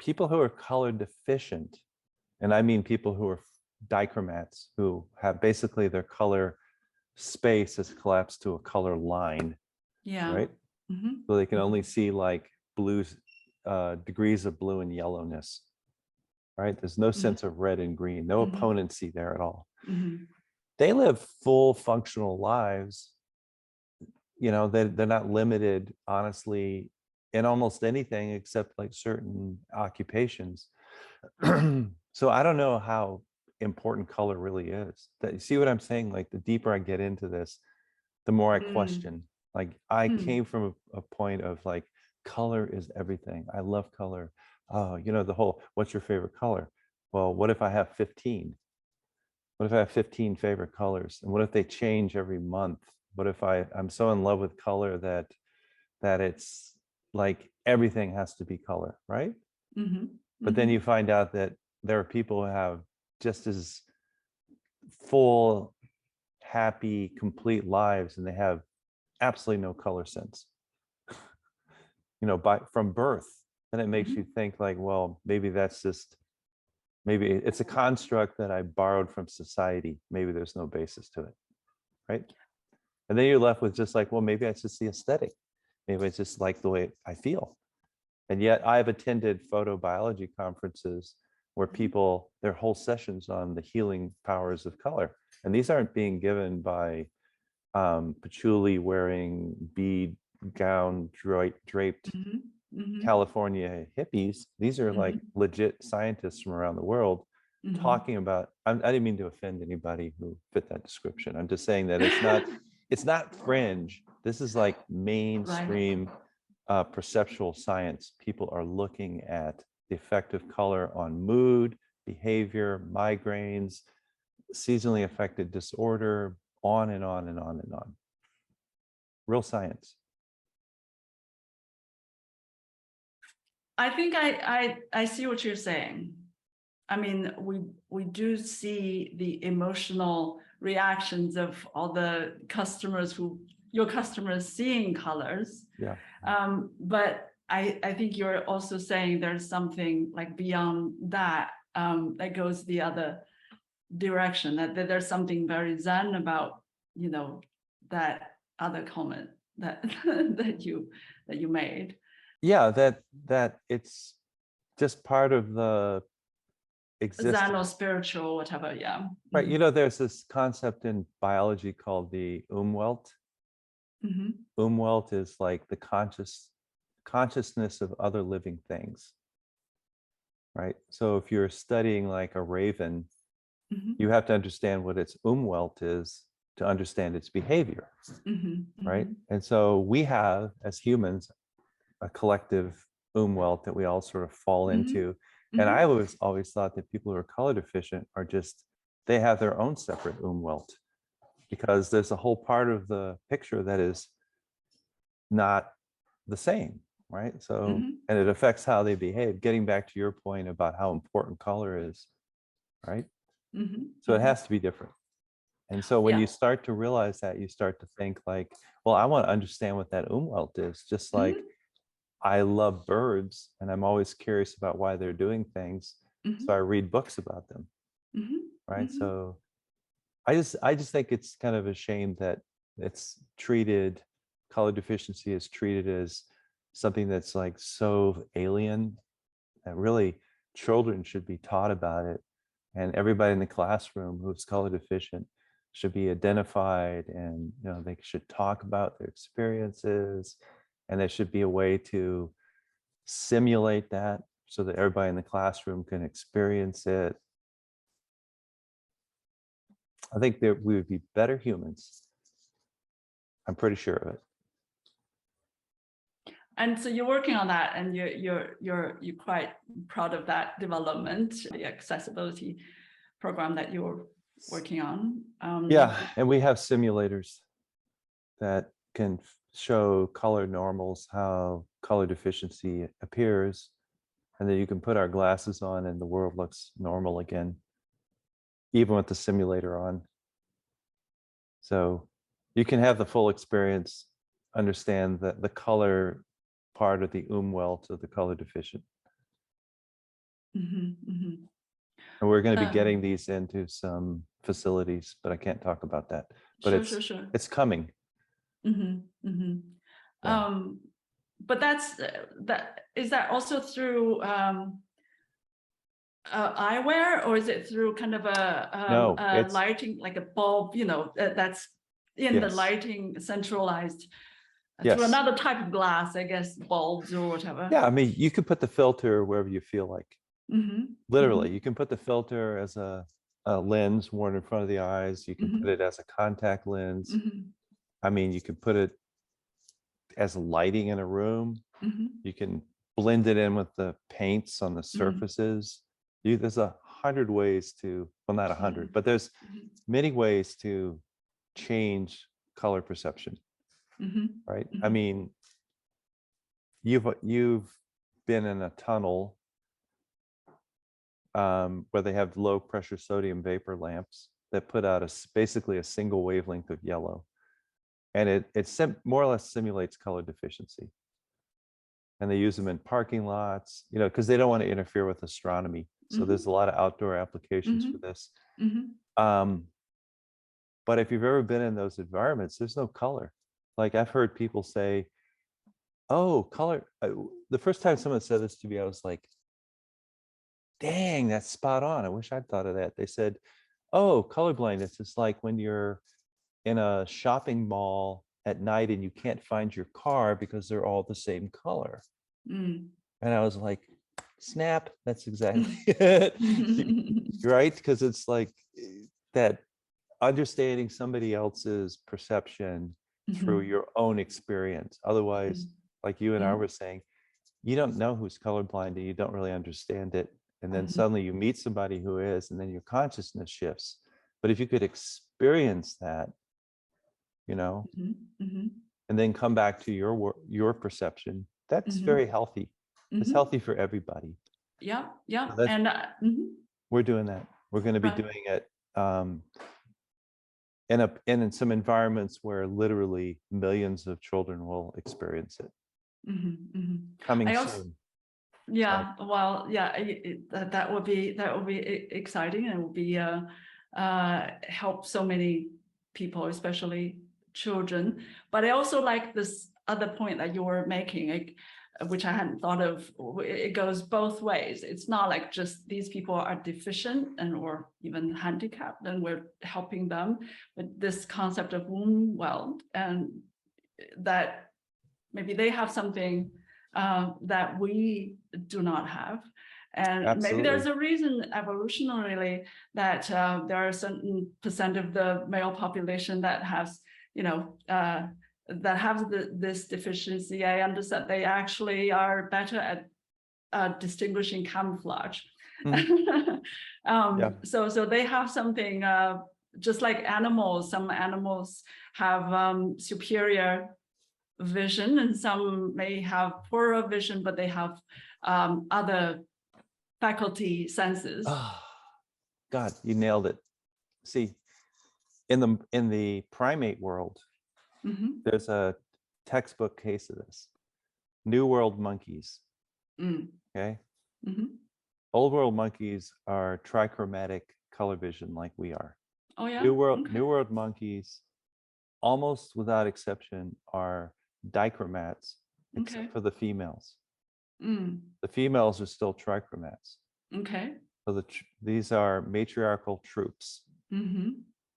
people who are color deficient, and I mean people who are dichromats, who have basically their color space has collapsed to a color line, right? So they can only see like blues, degrees of blue and yellowness, right? There's no sense of red and green, no opponency there at all. They live full functional lives. They're not limited, honestly, in almost anything except like certain occupations. So I don't know how important color really is. You see what I'm saying? Like the deeper I get into this, the more I question. Like I came from a point of like, color is everything. I love color. Oh, the whole, what's your favorite color? Well, what if I have 15? What if I have 15 favorite colors? And what if they change every month? What if I'm so in love with color that it's like everything has to be color, right? But then you find out that there are people who have just as full, happy, complete lives, and they have absolutely no color sense, from birth. And it makes you think like, well, maybe it's a construct that I borrowed from society. Maybe there's no basis to it, right? And then you're left with just like, well, maybe it's just the aesthetic. Maybe it's just like the way I feel. And yet I've attended photobiology conferences where people, their whole sessions on the healing powers of color. And these aren't being given by patchouli wearing, bead gown draped California hippies. These are like legit scientists from around the world talking about, I didn't mean to offend anybody who fit that description. I'm just saying that it's not fringe. This is like mainstream perceptual science. People are looking at the effect of color on mood, behavior, migraines, seasonally affected disorder, on and on and on and on. Real science. I think I see what you're saying. I mean, we do see the emotional reactions of all the customers your customers seeing colors. Yeah. But I think you're also saying there's something like beyond that that goes the other direction, that there's something very Zen about, that other comment that that you made. Yeah, that it's just part of the existence. Zen or spiritual, whatever, yeah. Right, there's this concept in biology called the umwelt. Umwelt is like the consciousness of other living things, right? So if you're studying like a raven, you have to understand what its umwelt is to understand its behavior, right? And so we have, as humans, a collective umwelt that we all sort of fall into. And I always thought that people who are color deficient are just, they have their own separate umwelt, because there's a whole part of the picture that is not the same, right? So, and it affects how they behave. Getting back to your point about how important color is, right? So it has to be different. And so when you start to realize that, you start to think like, well, I want to understand what that umwelt is, just like I love birds and I'm always curious about why they're doing things. So I read books about them, right? So I just think it's kind of a shame that it's treated, color deficiency is treated as something that's like so alien, that really children should be taught about it. And everybody in the classroom who's color deficient should be identified, and they should talk about their experiences, and there should be a way to simulate that so that everybody in the classroom can experience it. I think that we would be better humans. I'm pretty sure of it. And so you're working on that, and you're quite proud of that development, the accessibility program that you're working on. Yeah, and we have simulators that can show color normals, how color deficiency appears, and then you can put our glasses on and the world looks normal again, even with the simulator on. So you can have the full experience, understand that the color part of the umwelt of the color deficient. And we're going to be getting these into some facilities, but I can't talk about that. But it's coming. But is that also through eyewear, or is it through kind of a lighting, like a bulb, that's in the lighting centralized through another type of glass, I guess, bulbs or whatever? Yeah, I mean, you could put the filter wherever you feel like. Literally, you can put the filter as a lens worn in front of the eyes. You can put it as a contact lens. I mean, you can put it as lighting in a room. You can blend it in with the paints on the surfaces. There's 100 ways to, well, not 100, but there's many ways to change color perception, right? I mean, you've been in a tunnel where they have low pressure sodium vapor lamps that put out basically a single wavelength of yellow. And it more or less simulates color deficiency. And they use them in parking lots, because they don't want to interfere with astronomy. So there's a lot of outdoor applications for this. But if you've ever been in those environments, there's no color. Like I've heard people say, oh, color. The first time someone said this to me, I was like, dang, that's spot on. I wish I'd thought of that. They said, oh, color blindness is like when you're in a shopping mall at night and you can't find your car because they're all the same color. And I was like, snap, that's exactly it. Right? Because it's like that understanding somebody else's perception through your own experience. Otherwise, like you and I were saying, you don't know who's colorblind and you don't really understand it. And then suddenly you meet somebody who is, and then your consciousness shifts. But if you could experience that, and then come back to your perception, that's very healthy. It's healthy for everybody. Yeah. So And we're doing that. We're going to be doing it in some environments where literally millions of children will experience it. Coming soon. Yeah, well, yeah, that would be exciting, and it would be help so many people, especially children. But I also like this other point that you were making, which I hadn't thought of. It goes both ways. It's not like just these people are deficient or even handicapped, and we're helping them with this concept of umwelt, and that maybe they have something that we do not have. And maybe there's a reason evolutionarily that there are a certain percent of the male population that has, that have this deficiency, I understand they actually are better at distinguishing camouflage. So they have something, just like animals. Some animals have superior vision, and some may have poorer vision, but they have other faculty senses. Oh, God, you nailed it. See, in the primate world, there's a textbook case of this. New World monkeys. Okay. Old World monkeys are trichromatic color vision like we are. Oh yeah. New World monkeys, almost without exception, are dichromats, except for the females. The females are still trichromats. Okay. So these are matriarchal troops.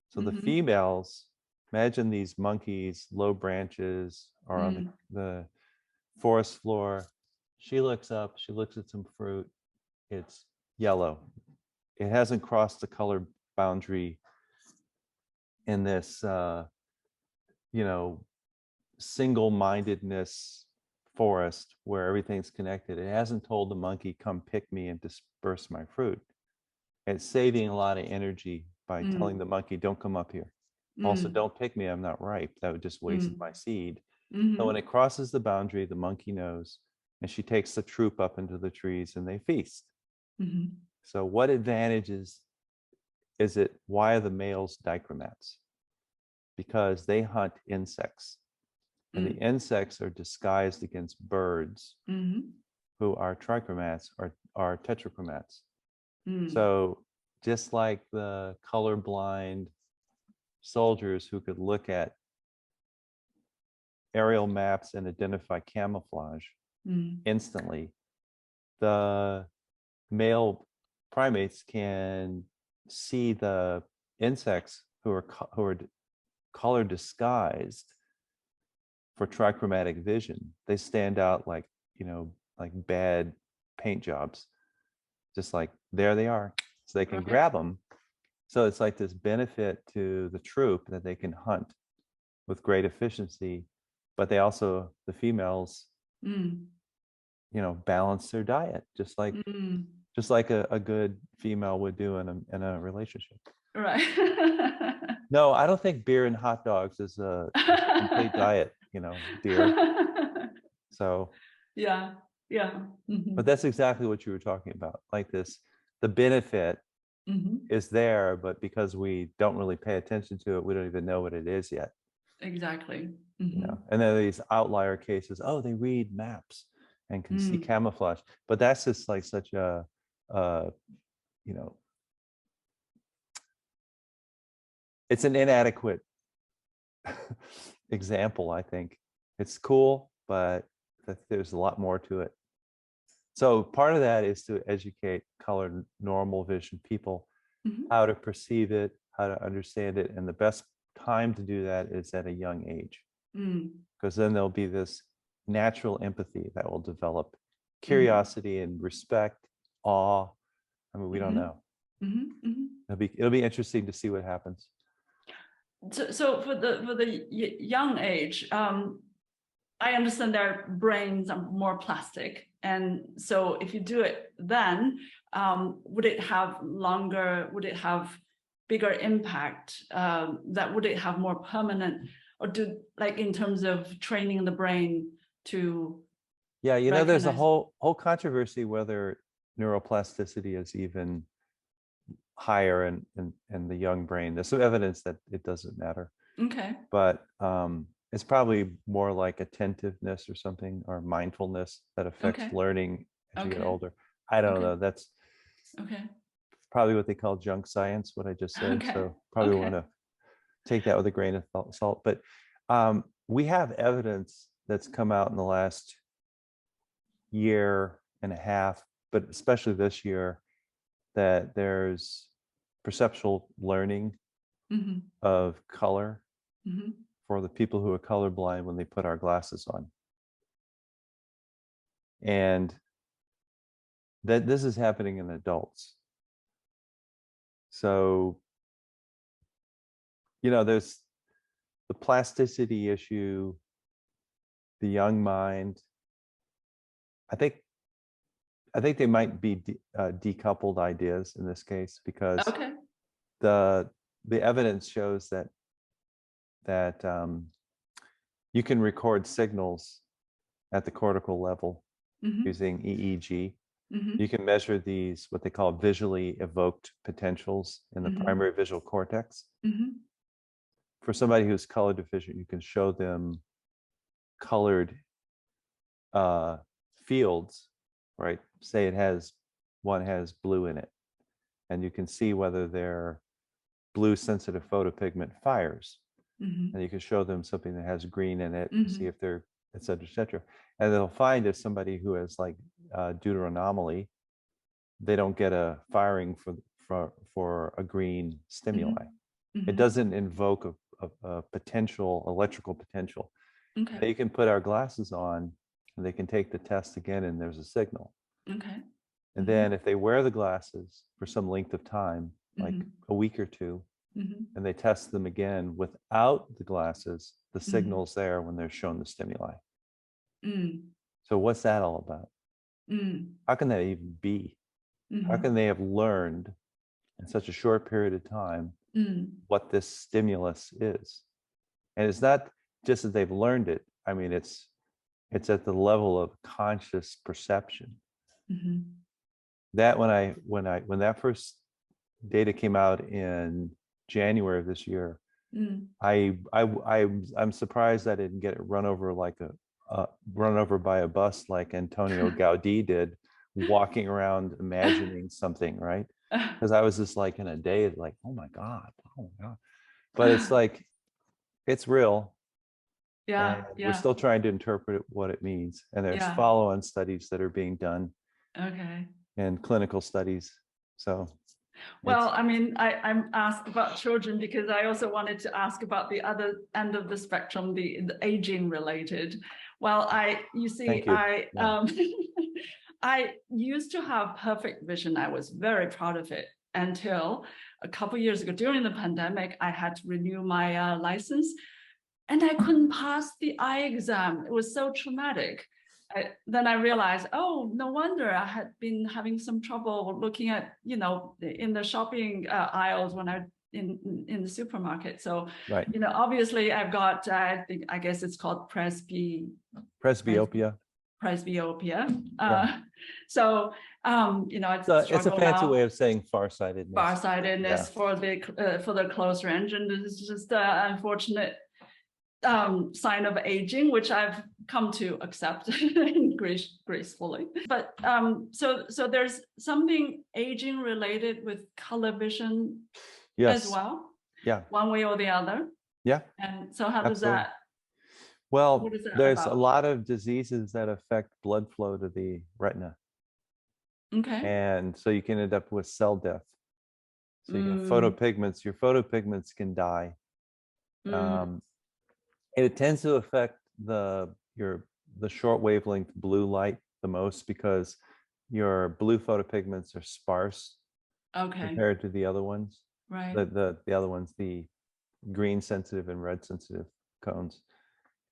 So the females, imagine these monkeys, low branches, or on the forest floor. She looks up, she looks at some fruit. It's yellow. It hasn't crossed the color boundary in this, single-mindedness forest where everything's connected. It hasn't told the monkey, come pick me and disperse my fruit. It's saving a lot of energy by telling the monkey, don't come up here. Also, don't pick me, I'm not ripe. That would just waste my seed. So when it crosses the boundary, the monkey knows, and she takes the troop up into the trees and they feast. So what advantages is it? Why are the males dichromats? Because they hunt insects. And the insects are disguised against birds who are trichromats or are tetrachromats. So just like the colorblind soldiers who could look at aerial maps and identify camouflage instantly, the male primates can see the insects who are color disguised for trichromatic vision. They stand out like bad paint jobs, just like there they are, so they can grab them. So it's like this benefit to the troop that they can hunt with great efficiency, but they also, the females, balance their diet just like a good female would do in a relationship. Right. No, I don't think beer and hot dogs is a complete diet, dear. So yeah. But that's exactly what you were talking about. Like this, the benefit is there, but because we don't really pay attention to it, we don't even know what it is yet. Exactly. And then these outlier cases, they read maps and can see camouflage, but that's just like such a it's an inadequate example. I think it's cool, but there's a lot more to it. So part of that is to educate color normal vision people how to perceive it, how to understand it, and the best time to do that is at a young age, because then there'll be this natural empathy that will develop, curiosity and respect, awe. I mean, we don't know. It'll be interesting to see what happens. So for the young age, I understand their brains are more plastic, and so if you do it then, would it have bigger impact? Would it have more permanent, or in terms of training the brain to? Yeah, there's a whole controversy whether neuroplasticity is even higher in the young brain. There's some evidence that it doesn't matter. Okay. But it's probably more like attentiveness or something, or mindfulness that affects learning as you get older. I don't know. That's probably what they call junk science, what I just said. So probably want to take that with a grain of salt. But we have evidence that's come out in the last year and a half, but especially this year, that there's perceptual learning of color for the people who are colorblind when they put our glasses on. And that this is happening in adults. So, there's the plasticity issue the young mind. I think they might be decoupled ideas in this case, because the evidence shows that you can record signals at the cortical level using EEG. You can measure these, what they call visually evoked potentials in the primary visual cortex. For somebody who's color deficient, you can show them colored fields, right? Say one has blue in it, and you can see whether their blue sensitive photopigment fires. And you can show them something that has green in it, see if they're, et cetera, et cetera. And they'll find if somebody who has like deuteranomaly, they don't get a firing for a green stimuli. It doesn't invoke a potential, electrical potential. Now you can put our glasses on and they can take the test again and there's a signal. And then if they wear the glasses for some length of time, like a week or two, and they test them again without the glasses, the signal's there when they're shown the stimuli. So what's that all about? How can that even be? How can they have learned in such a short period of time what this stimulus is? And it's not just that they've learned it. I mean, it's at the level of conscious perception. That when that first data came out in January of this year, I'm surprised I didn't get it run over by a bus like Antonio Gaudí did, walking around imagining something, right? Because I was just like in a day, like, oh my God. But it's like, it's real. We're still trying to interpret what it means. And there's follow-on studies that are being done. And clinical studies. So well, I mean, I'm asked about children because I also wanted to ask about the other end of the spectrum, the aging related. Well, I used to have perfect vision. I was very proud of it until a couple of years ago during the pandemic. I had to renew my license, and I couldn't pass the eye exam. It was so traumatic. Then I realized, oh, no wonder I had been having some trouble looking at, in the shopping aisles when in the supermarket. So, obviously I've got, I guess it's called presbyopia. So, it's a fancy way of saying farsightedness. Farsightedness for the close range, and this is just an unfortunate sign of aging, which I've come to accept gracefully. But so there's something aging related with color vision as well. One way or the other. And so how does that? Well, there's a lot of diseases that affect blood flow to the retina. And so you can end up with cell death. So you have photopigments. Your photopigments can die. And it tends to affect the short wavelength blue light the most because your blue photopigments are sparse compared to the other ones. The other ones, the green sensitive and red sensitive cones.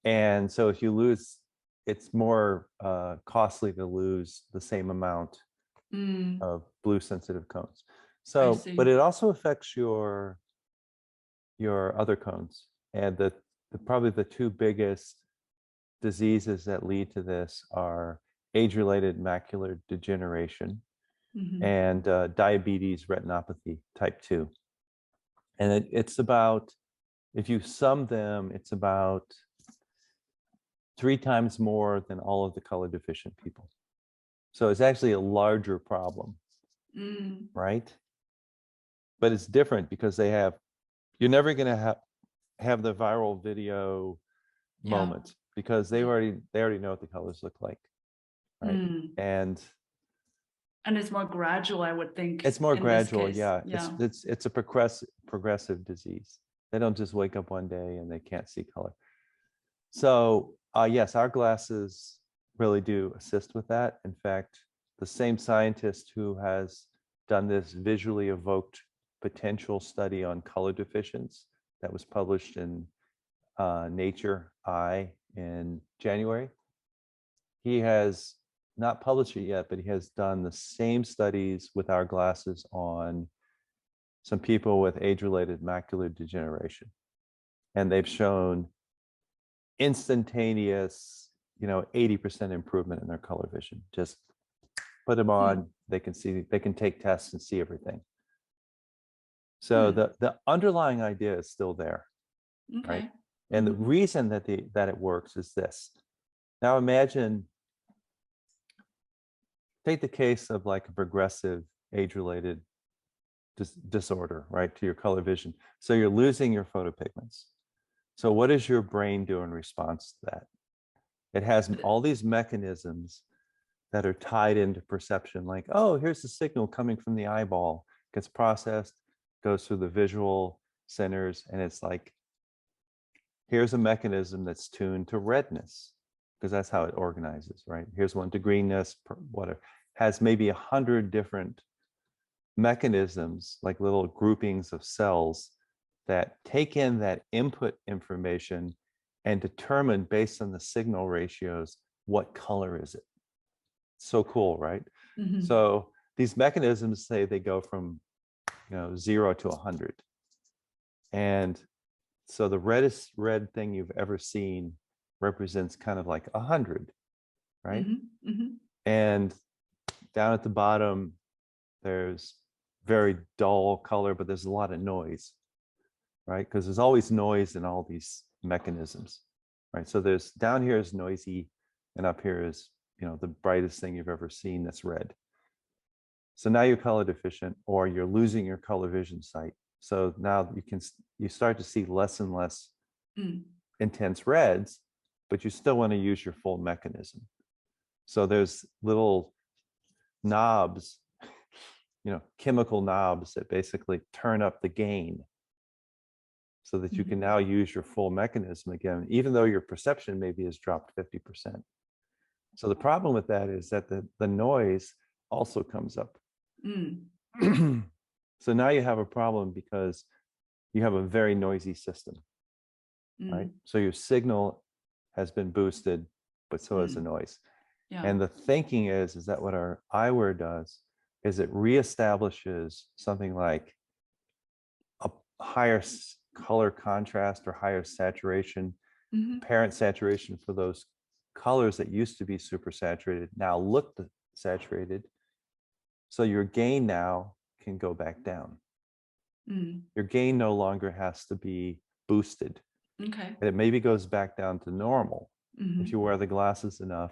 And so if you lose, it's more costly to lose the same amount of blue sensitive cones. So, but it also affects your other cones. And probably the two biggest diseases that lead to this are age-related macular degeneration and diabetes retinopathy type 2. And it's about, if you sum them, it's about 3 times more than all of the color deficient people. So it's actually a larger problem, right? But it's different because you're never going to have the viral video moment because they already know what the colors look like, right? And it's more gradual, I would think. It's more gradual. It's a progressive disease. They don't just wake up one day and they can't see color. So yes, our glasses really do assist with that. In fact, the same scientist who has done this visually evoked potential study on color deficiency that was published in Nature Eye in January. He has not published it yet, but he has done the same studies with our glasses on some people with age-related macular degeneration. And they've shown instantaneous, 80% improvement in their color vision. Just put them on, they can see, they can take tests and see everything. So the underlying idea is still there, right? And the reason that it works is this. Now imagine, take the case of like a progressive age-related disorder, right, to your color vision. So you're losing your photopigments. So what does your brain do in response to that? It has all these mechanisms that are tied into perception, like, oh, here's the signal coming from the eyeball, gets processed, goes through the visual centers, and it's like, here's a mechanism that's tuned to redness, because that's how it organizes, right? Here's one to greenness, whatever. Has maybe 100 different mechanisms, like little groupings of cells that take in that input information and determine based on the signal ratios, what color is it? So cool, right? So these mechanisms say they go from 0 to 100. And so the reddest red thing you've ever seen represents kind of like 100, right? And down at the bottom, there's very dull color, but there's a lot of noise, right? Because there's always noise in all these mechanisms, right? So there's down here is noisy, and up here is, the brightest thing you've ever seen that's red. So now you're color deficient, or you're losing your color vision sight. So now you start to see less and less intense reds, but you still want to use your full mechanism. So there's little knobs, chemical knobs that basically turn up the gain so that you can now use your full mechanism again, even though your perception maybe has dropped 50%. So the problem with that is that the noise also comes up. So now you have a problem because you have a very noisy system, right? So your signal has been boosted, but so has the noise. And the thinking is that what our eyewear does is it reestablishes something like a higher color contrast or higher saturation, apparent saturation for those colors that used to be super saturated now look saturated. So your gain now can go back down. Your gain no longer has to be boosted. And it maybe goes back down to normal. If you wear the glasses enough,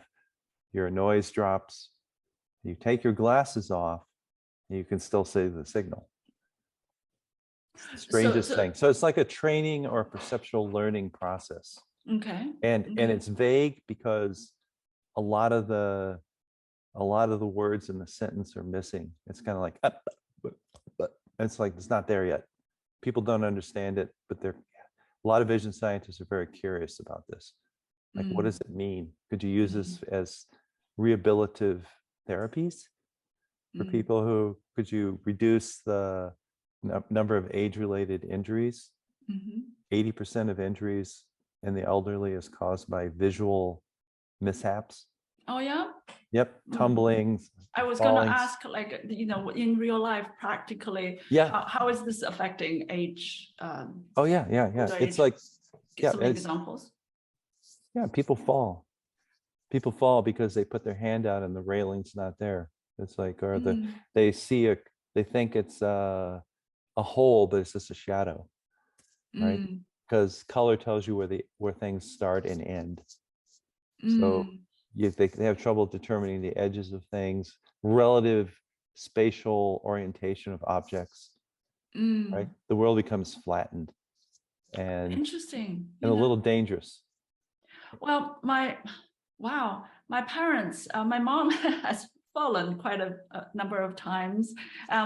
your noise drops. You take your glasses off, and you can still see the signal. It's the strangest thing. So it's like a training or a perceptual learning process. And it's vague because a lot of the words in the sentence are missing. It's kind of like, but it's like it's not there yet. People don't understand it, but a lot of vision scientists are very curious about this. Like, what does it mean? Could you use this as rehabilitative therapies for people who, could you reduce the number of age-related injuries? 80% of injuries in the elderly is caused by visual mishaps. Oh, yeah? Yep, tumbling. I was going to ask, like, in real life, practically, how is this affecting age? Oh, yeah. It's like, some examples. Yeah, people fall. People fall because they put their hand out and the railing's not there. It's like, or they think it's a hole, but it's just a shadow, right? Because color tells you where things start and end. So they have trouble determining the edges of things, relative spatial orientation of objects, right? The world becomes flattened and interesting and a little dangerous. Well, my parents, my mom has fallen quite a number of times.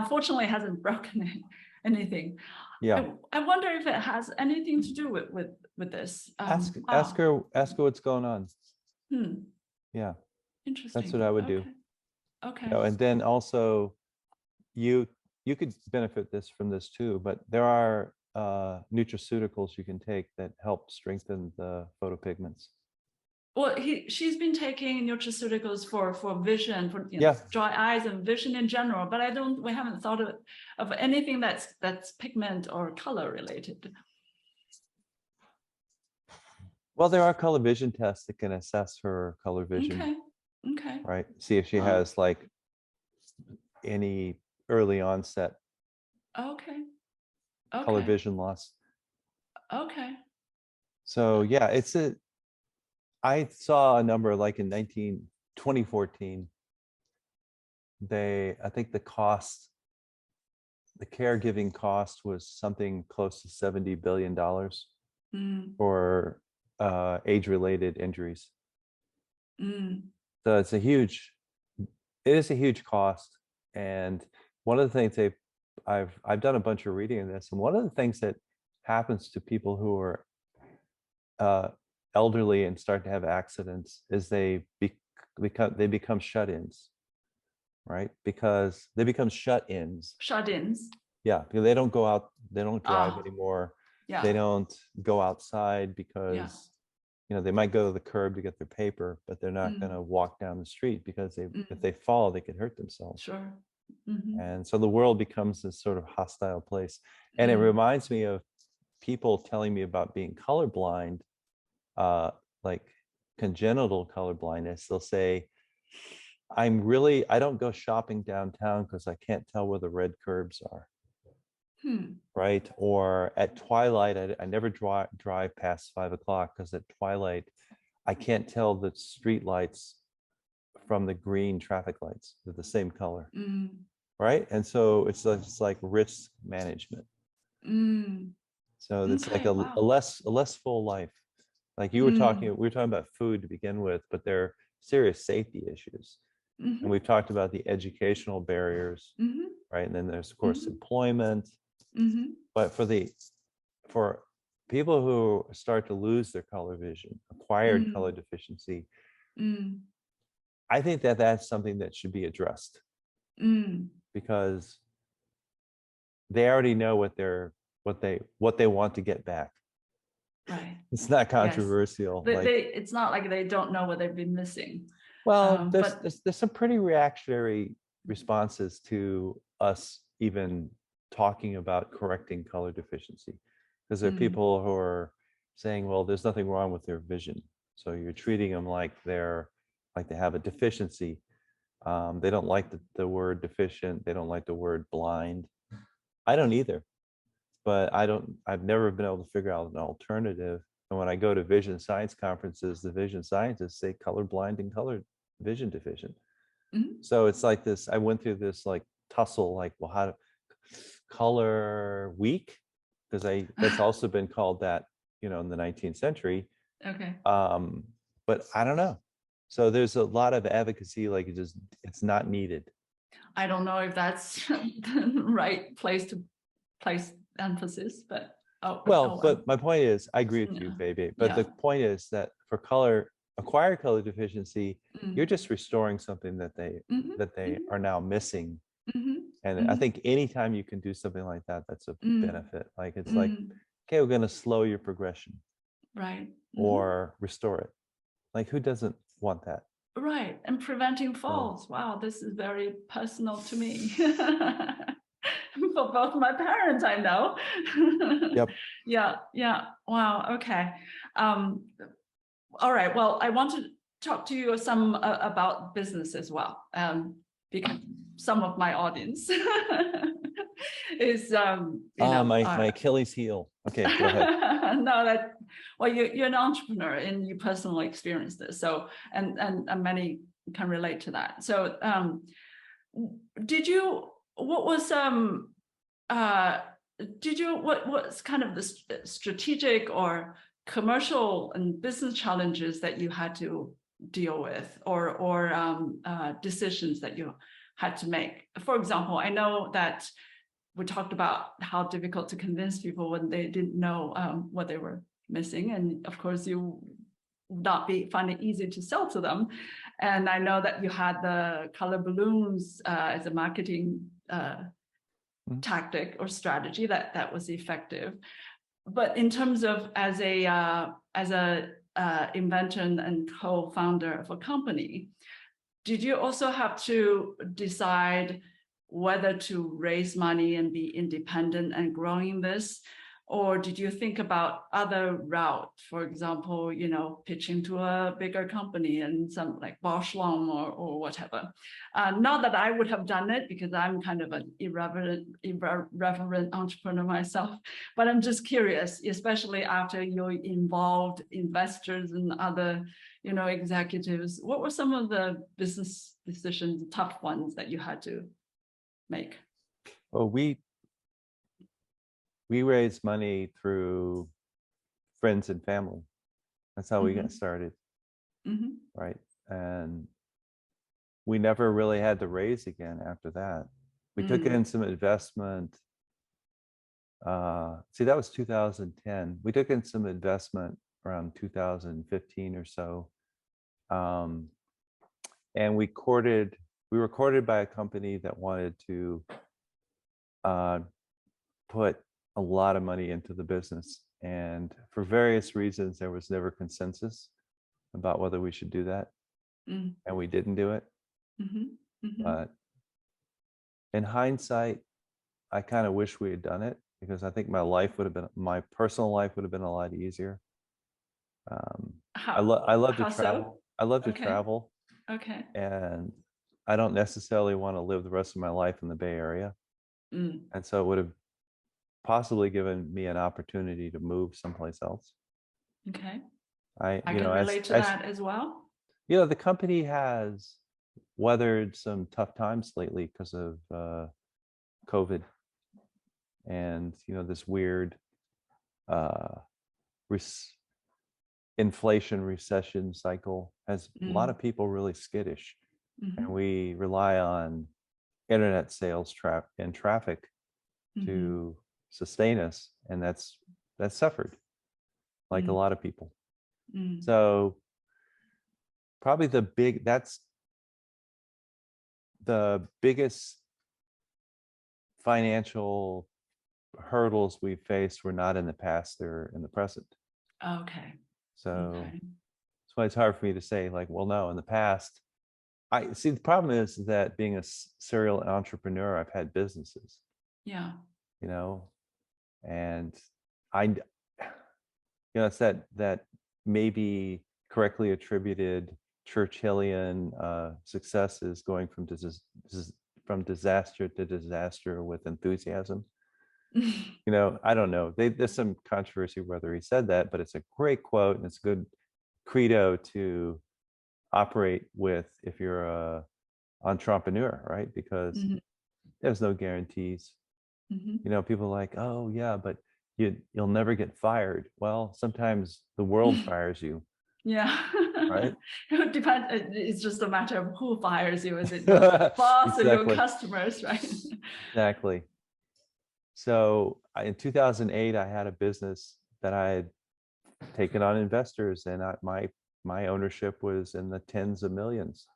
Fortunately, hasn't broken anything. Yeah. I wonder if it has anything to do with this. Ask her what's going on. Yeah. Interesting. That's what I would do. Okay. And then also, you could benefit from this too. But there are nutraceuticals you can take that help strengthen the photopigments. Well, she's been taking nutraceuticals for vision, for dry eyes and vision in general, but we haven't thought of anything that's pigment or color related. Well, there are color vision tests that can assess her color vision. Okay. Right. See if she has like any early onset color vision loss. Okay. So yeah, I saw a number like in 2014. I think the caregiving cost was something close to $70 billion for age-related injuries. So it is a huge cost. And one of the things I've done a bunch of reading on this, and one of the things that happens to people who are elderly and start to have accidents is they become shut-ins, right? Because they become shut-ins. Shut-ins. Yeah, because they don't go out, they don't drive anymore. Yeah. They don't go outside because they might go to the curb to get their paper, but they're not going to walk down the street because if they fall, they could hurt themselves. Sure. And so the world becomes this sort of hostile place. And it reminds me of people telling me about being colorblind, like congenital color blindness. They'll say, I don't go shopping downtown because I can't tell where the red curbs are. Right. Or at twilight, I never drive past 5 o'clock because at twilight, I can't tell the street lights from the green traffic lights. They're the same color. Right. And so it's like risk management. So it's like a less full life. Like we were talking about food to begin with, but there are serious safety issues. And we've talked about the educational barriers, right? And then there's of course employment. But for people who start to lose their color vision, acquired color deficiency, I think that's something that should be addressed because they already know what they want to get back. Right. It's not controversial. Yes. It's not like they don't know what they've been missing. Well, there's some pretty reactionary responses to us even talking about correcting color deficiency, because there are people who are saying, well, there's nothing wrong with their vision, so you're treating them like they have a deficiency. They don't like the word deficient. They don't like the word blind. I don't either, but I've never been able to figure out an alternative. And when I go to vision science conferences, the vision scientists say colorblind and color vision deficient. So it's like this, I went through this like tussle, like, well, how to color weak, because that's also been called that, in the 19th century. Okay. But I don't know. So there's a lot of advocacy, like it's not needed. I don't know if that's the right place to place emphasis, but but my point is, I agree with you, baby. But the point is that for acquired color deficiency, you're just restoring something that they are now missing. And I think anytime you can do something like that, that's a benefit. Like it's like, okay, we're going to slow your progression, right? Or restore it. Like who doesn't want that? Right. And preventing falls. Wow, this is very personal to me. For both my parents, I know. Yep. Yeah. Wow. Okay. All right. Well, I want to talk to you some about business as well, because some of my audience is my Achilles heel. Okay, go ahead. No, you're an entrepreneur and you personally experienced this. So and many can relate to that. So what's kind of the strategic or commercial and business challenges that you had to deal with, or decisions that you had to make? For example, I know that we talked about how difficult to convince people when they didn't know what they were missing, and of course you would not find it easy to sell to them. And I know that you had the color balloons as a marketing tactic or strategy that was effective. But in terms of as a inventor and co-founder of a company, did you also have to decide whether to raise money and be independent and growing this? Or did you think about other route, for example, pitching to a bigger company and some like Bosch Long or whatever? Not that I would have done it because I'm kind of an irreverent entrepreneur myself, but I'm just curious, especially after you involved investors and other, executives. What were some of the business decisions, tough ones that you had to make? Well, we raise money through friends and family. That's how we got started, right? And we never really had to raise again after that. We took in some investment. See, that was 2010. We took in some investment around 2015 or so. And we were courted by a company that wanted to put a lot of money into the business. And for various reasons, there was never consensus about whether we should do that. And we didn't do it. But in hindsight, I kind of wish we had done it because I think my personal life would have been a lot easier. I love to travel. I love to travel. Okay. And I don't necessarily want to live the rest of my life in the Bay Area. And so it would have possibly given me an opportunity to move someplace else. Okay. I can relate to that as well. The company has weathered some tough times lately because of COVID and this weird inflation recession cycle has a lot of people really skittish. And we rely on internet sales and traffic to sustain us, and that's suffered like a lot of people. So probably that's the biggest financial hurdles we faced were not in the past, they're in the present. Okay. So that's why it's hard for me to say like, well, no, in the past. I see the problem is that being a serial entrepreneur, I've had businesses. Yeah. And it's that maybe correctly attributed Churchillian successes going from disaster to disaster with enthusiasm. I don't know. There's some controversy whether he said that, but it's a great quote and it's a good credo to operate with if you're a entrepreneur, right? Because there's no guarantees. People are like, oh yeah, but you'll never get fired. Well, sometimes the world fires you. Yeah. Right. It depends. It's just a matter of who fires you. Is it your boss or your customers, right? Exactly. So in 2008, I had a business that I had taken on investors, and my ownership was in the tens of millions,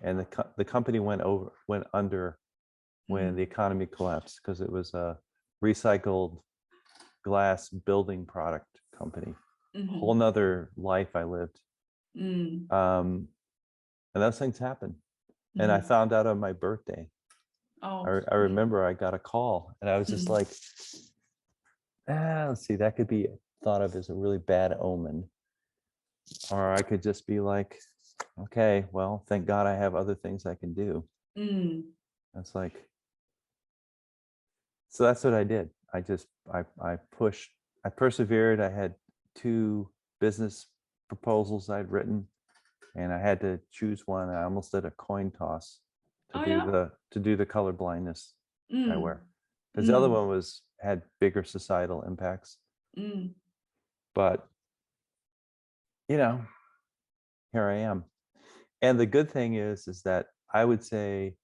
and the company went under when the economy collapsed because it was a recycled glass building product company. Whole nother life I lived. And those things happen. And I found out on my birthday. I remember I got a call and I was just like, let's see, that could be thought of as a really bad omen. Or I could just be like, okay, well, thank God I have other things I can do. That's like, so that's what I did. I persevered. I had 2 business proposals I'd written and I had to choose one. I almost did a coin toss to do the color blindness I wear. Because the other one had bigger societal impacts. But here I am. And the good thing is that I would say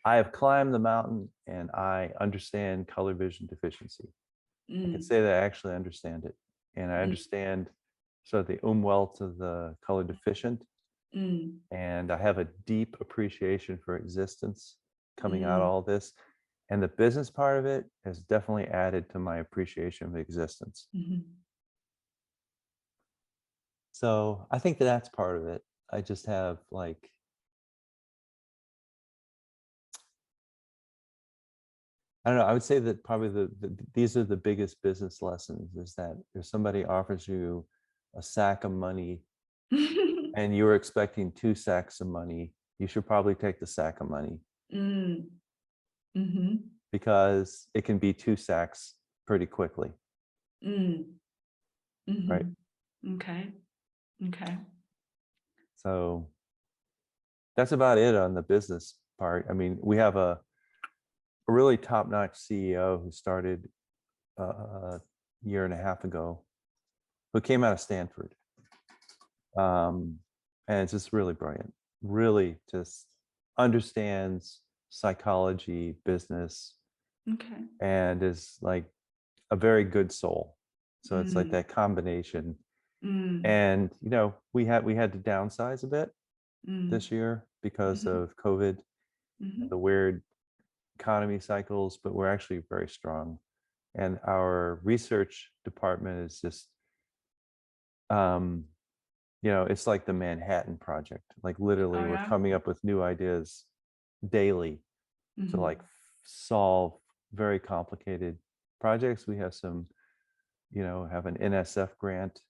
I have climbed the mountain and I understand color vision deficiency. I can say that I actually understand it. And I understand sort of the umwelt of the color deficient. And I have a deep appreciation for existence coming out of all this. And the business part of it has definitely added to my appreciation of existence. So I think that that's part of it. I just have like, I don't know, I would say that probably these are the biggest business lessons, is that if somebody offers you a sack of money and you were expecting 2 sacks of money, you should probably take the sack of money. Because it can be 2 sacks pretty quickly. Right. Okay. So that's about it on the business part. I mean, we have a really top-notch CEO who started a year and a half ago, who came out of Stanford. And it's just really brilliant, really just understands psychology, business, and is like a very good soul. So it's like that combination. And you know, we had to downsize a bit this year because of COVID, the weird economy cycles, but we're actually very strong. And our research department is just, you know, it's like the Manhattan Project. Like literally, we're coming up with new ideas daily to like solve very complicated projects. We have some, you know, have an NSF grant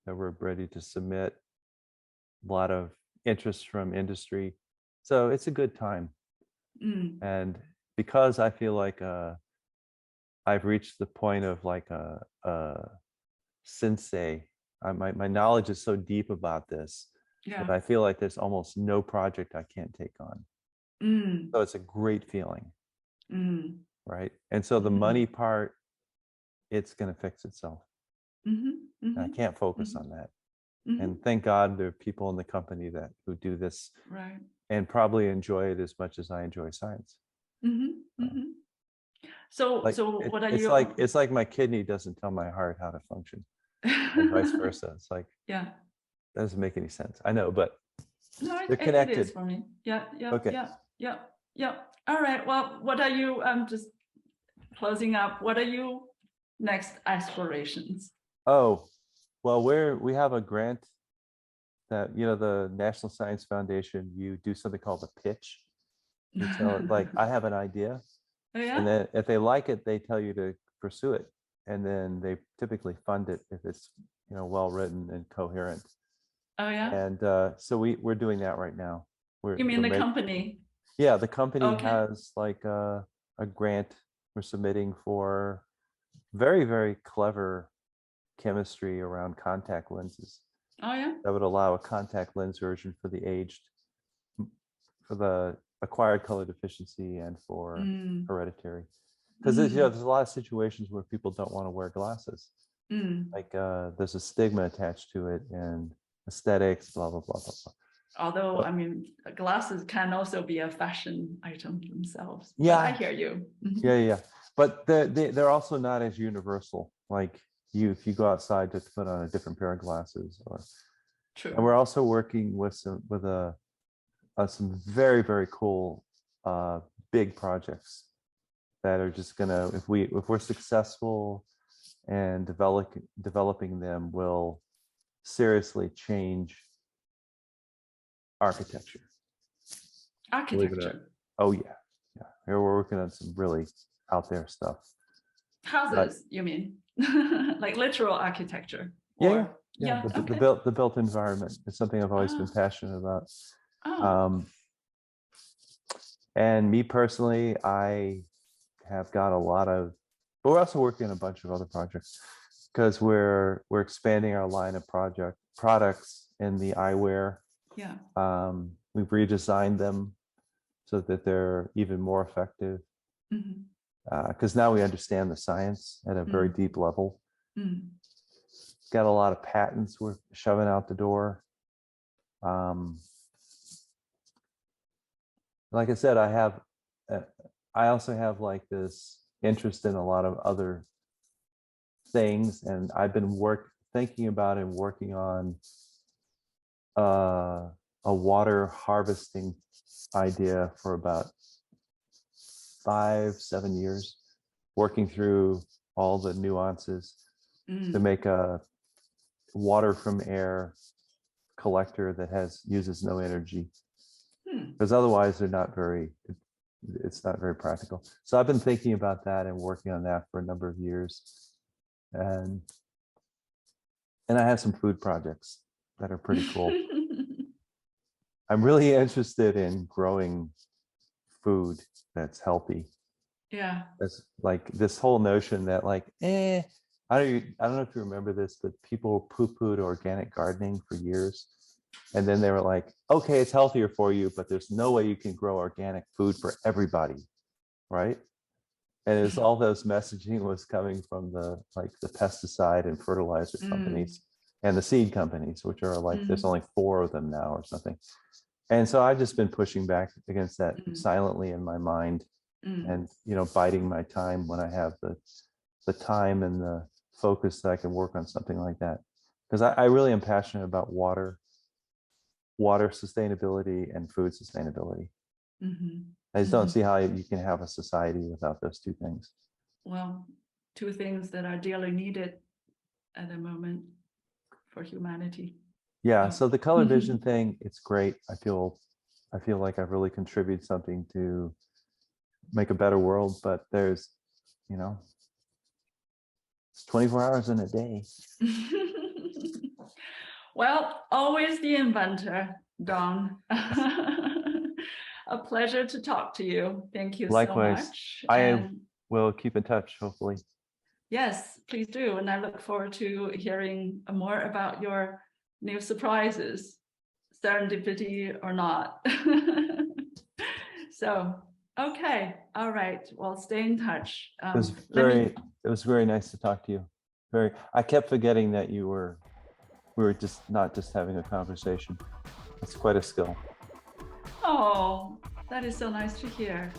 that we're ready to submit. A lot of interest from industry. So it's a good time. And because I feel like I've reached the point of like a sensei, my knowledge is so deep about this that I feel like there's almost no project I can't take on. So it's a great feeling. Right. And so the money part, it's going to fix itself. And I can't focus on that. And thank God there are people in the company who do this and probably enjoy it as much as I enjoy science. So, like, what are it's you? It's like my kidney doesn't tell my heart how to function, and vice versa. It's like, that doesn't make any sense. I know, but no, they're connected. It is for me. Okay. All right. Well, what are you? Just closing up. What are you next aspirations? Oh, well, we have a grant that, you know, the National Science Foundation, you do something called a pitch. You tell it, like, I have an idea. And then if they like it, they tell you to pursue it. And then they typically fund it if it's, you know, well written and coherent. And so we're doing that right now. You mean the company? Yeah, the company has like a grant we're submitting for very, very clever chemistry around contact lenses. That would allow a contact lens version for the aged, for the acquired color deficiency and for hereditary. Because you know, there's a lot of situations where people don't want to wear glasses. Like there's a stigma attached to it and aesthetics, blah, blah, blah, blah, blah. Although, I mean, glasses can also be a fashion item themselves. Yeah. But I hear you. Yeah. But they're also not as universal. Like if you go outside to put on a different pair of glasses. True. And we're also working with some very, very cool big projects that are just gonna, if we're successful and developing them, will seriously change architecture. Oh yeah. We're working on some really out there stuff. Houses, you mean? Like literal architecture? Yeah. The built environment is something I've always been passionate about. And me personally, I have got a lot of, but we're also working on a bunch of other projects because we're expanding our line of products in the eyewear. We've redesigned them so that they're even more effective. Because now we understand the science at a very deep level. Got a lot of patents we're shoving out the door. Like I said, I also have like this interest in a lot of other things, and I've been thinking about and working on a water harvesting idea for about 5-7 years, working through all the nuances to make water from air collector that uses no energy, because otherwise it's not very practical. So I've been thinking about that and working on that for a number of years, and I have some food projects that are pretty cool. I'm really interested in growing food that's healthy. Yeah. That's like this whole notion that like, I don't know if you remember this, but people poo-pooed organic gardening for years. And then they were like, okay, it's healthier for you, but there's no way you can grow organic food for everybody, right? And it's all those messaging was coming from the pesticide and fertilizer companies and the seed companies, which are like, there's only 4 of them now or something. And so I've just been pushing back against that silently in my mind, and biding my time when I have the time and the focus that I can work on something like that. Because I really am passionate about water sustainability and food sustainability. I just don't see how you can have a society without those 2 things. Well, 2 things that are dearly needed at the moment for humanity. Yeah, so the color vision thing, it's great. I feel like I've really contributed something to make a better world, but there's, it's 24 hours in a day. Well, always the inventor, Don. A pleasure to talk to you. Thank you Likewise. so much. I will keep in touch, hopefully. Yes, please do. And I look forward to hearing more about your new surprises, serendipity or not. So, okay. All right. Well, stay in touch. It was very nice to talk to you. I kept forgetting that we were just not just having a conversation. It's quite a skill. Oh, that is so nice to hear.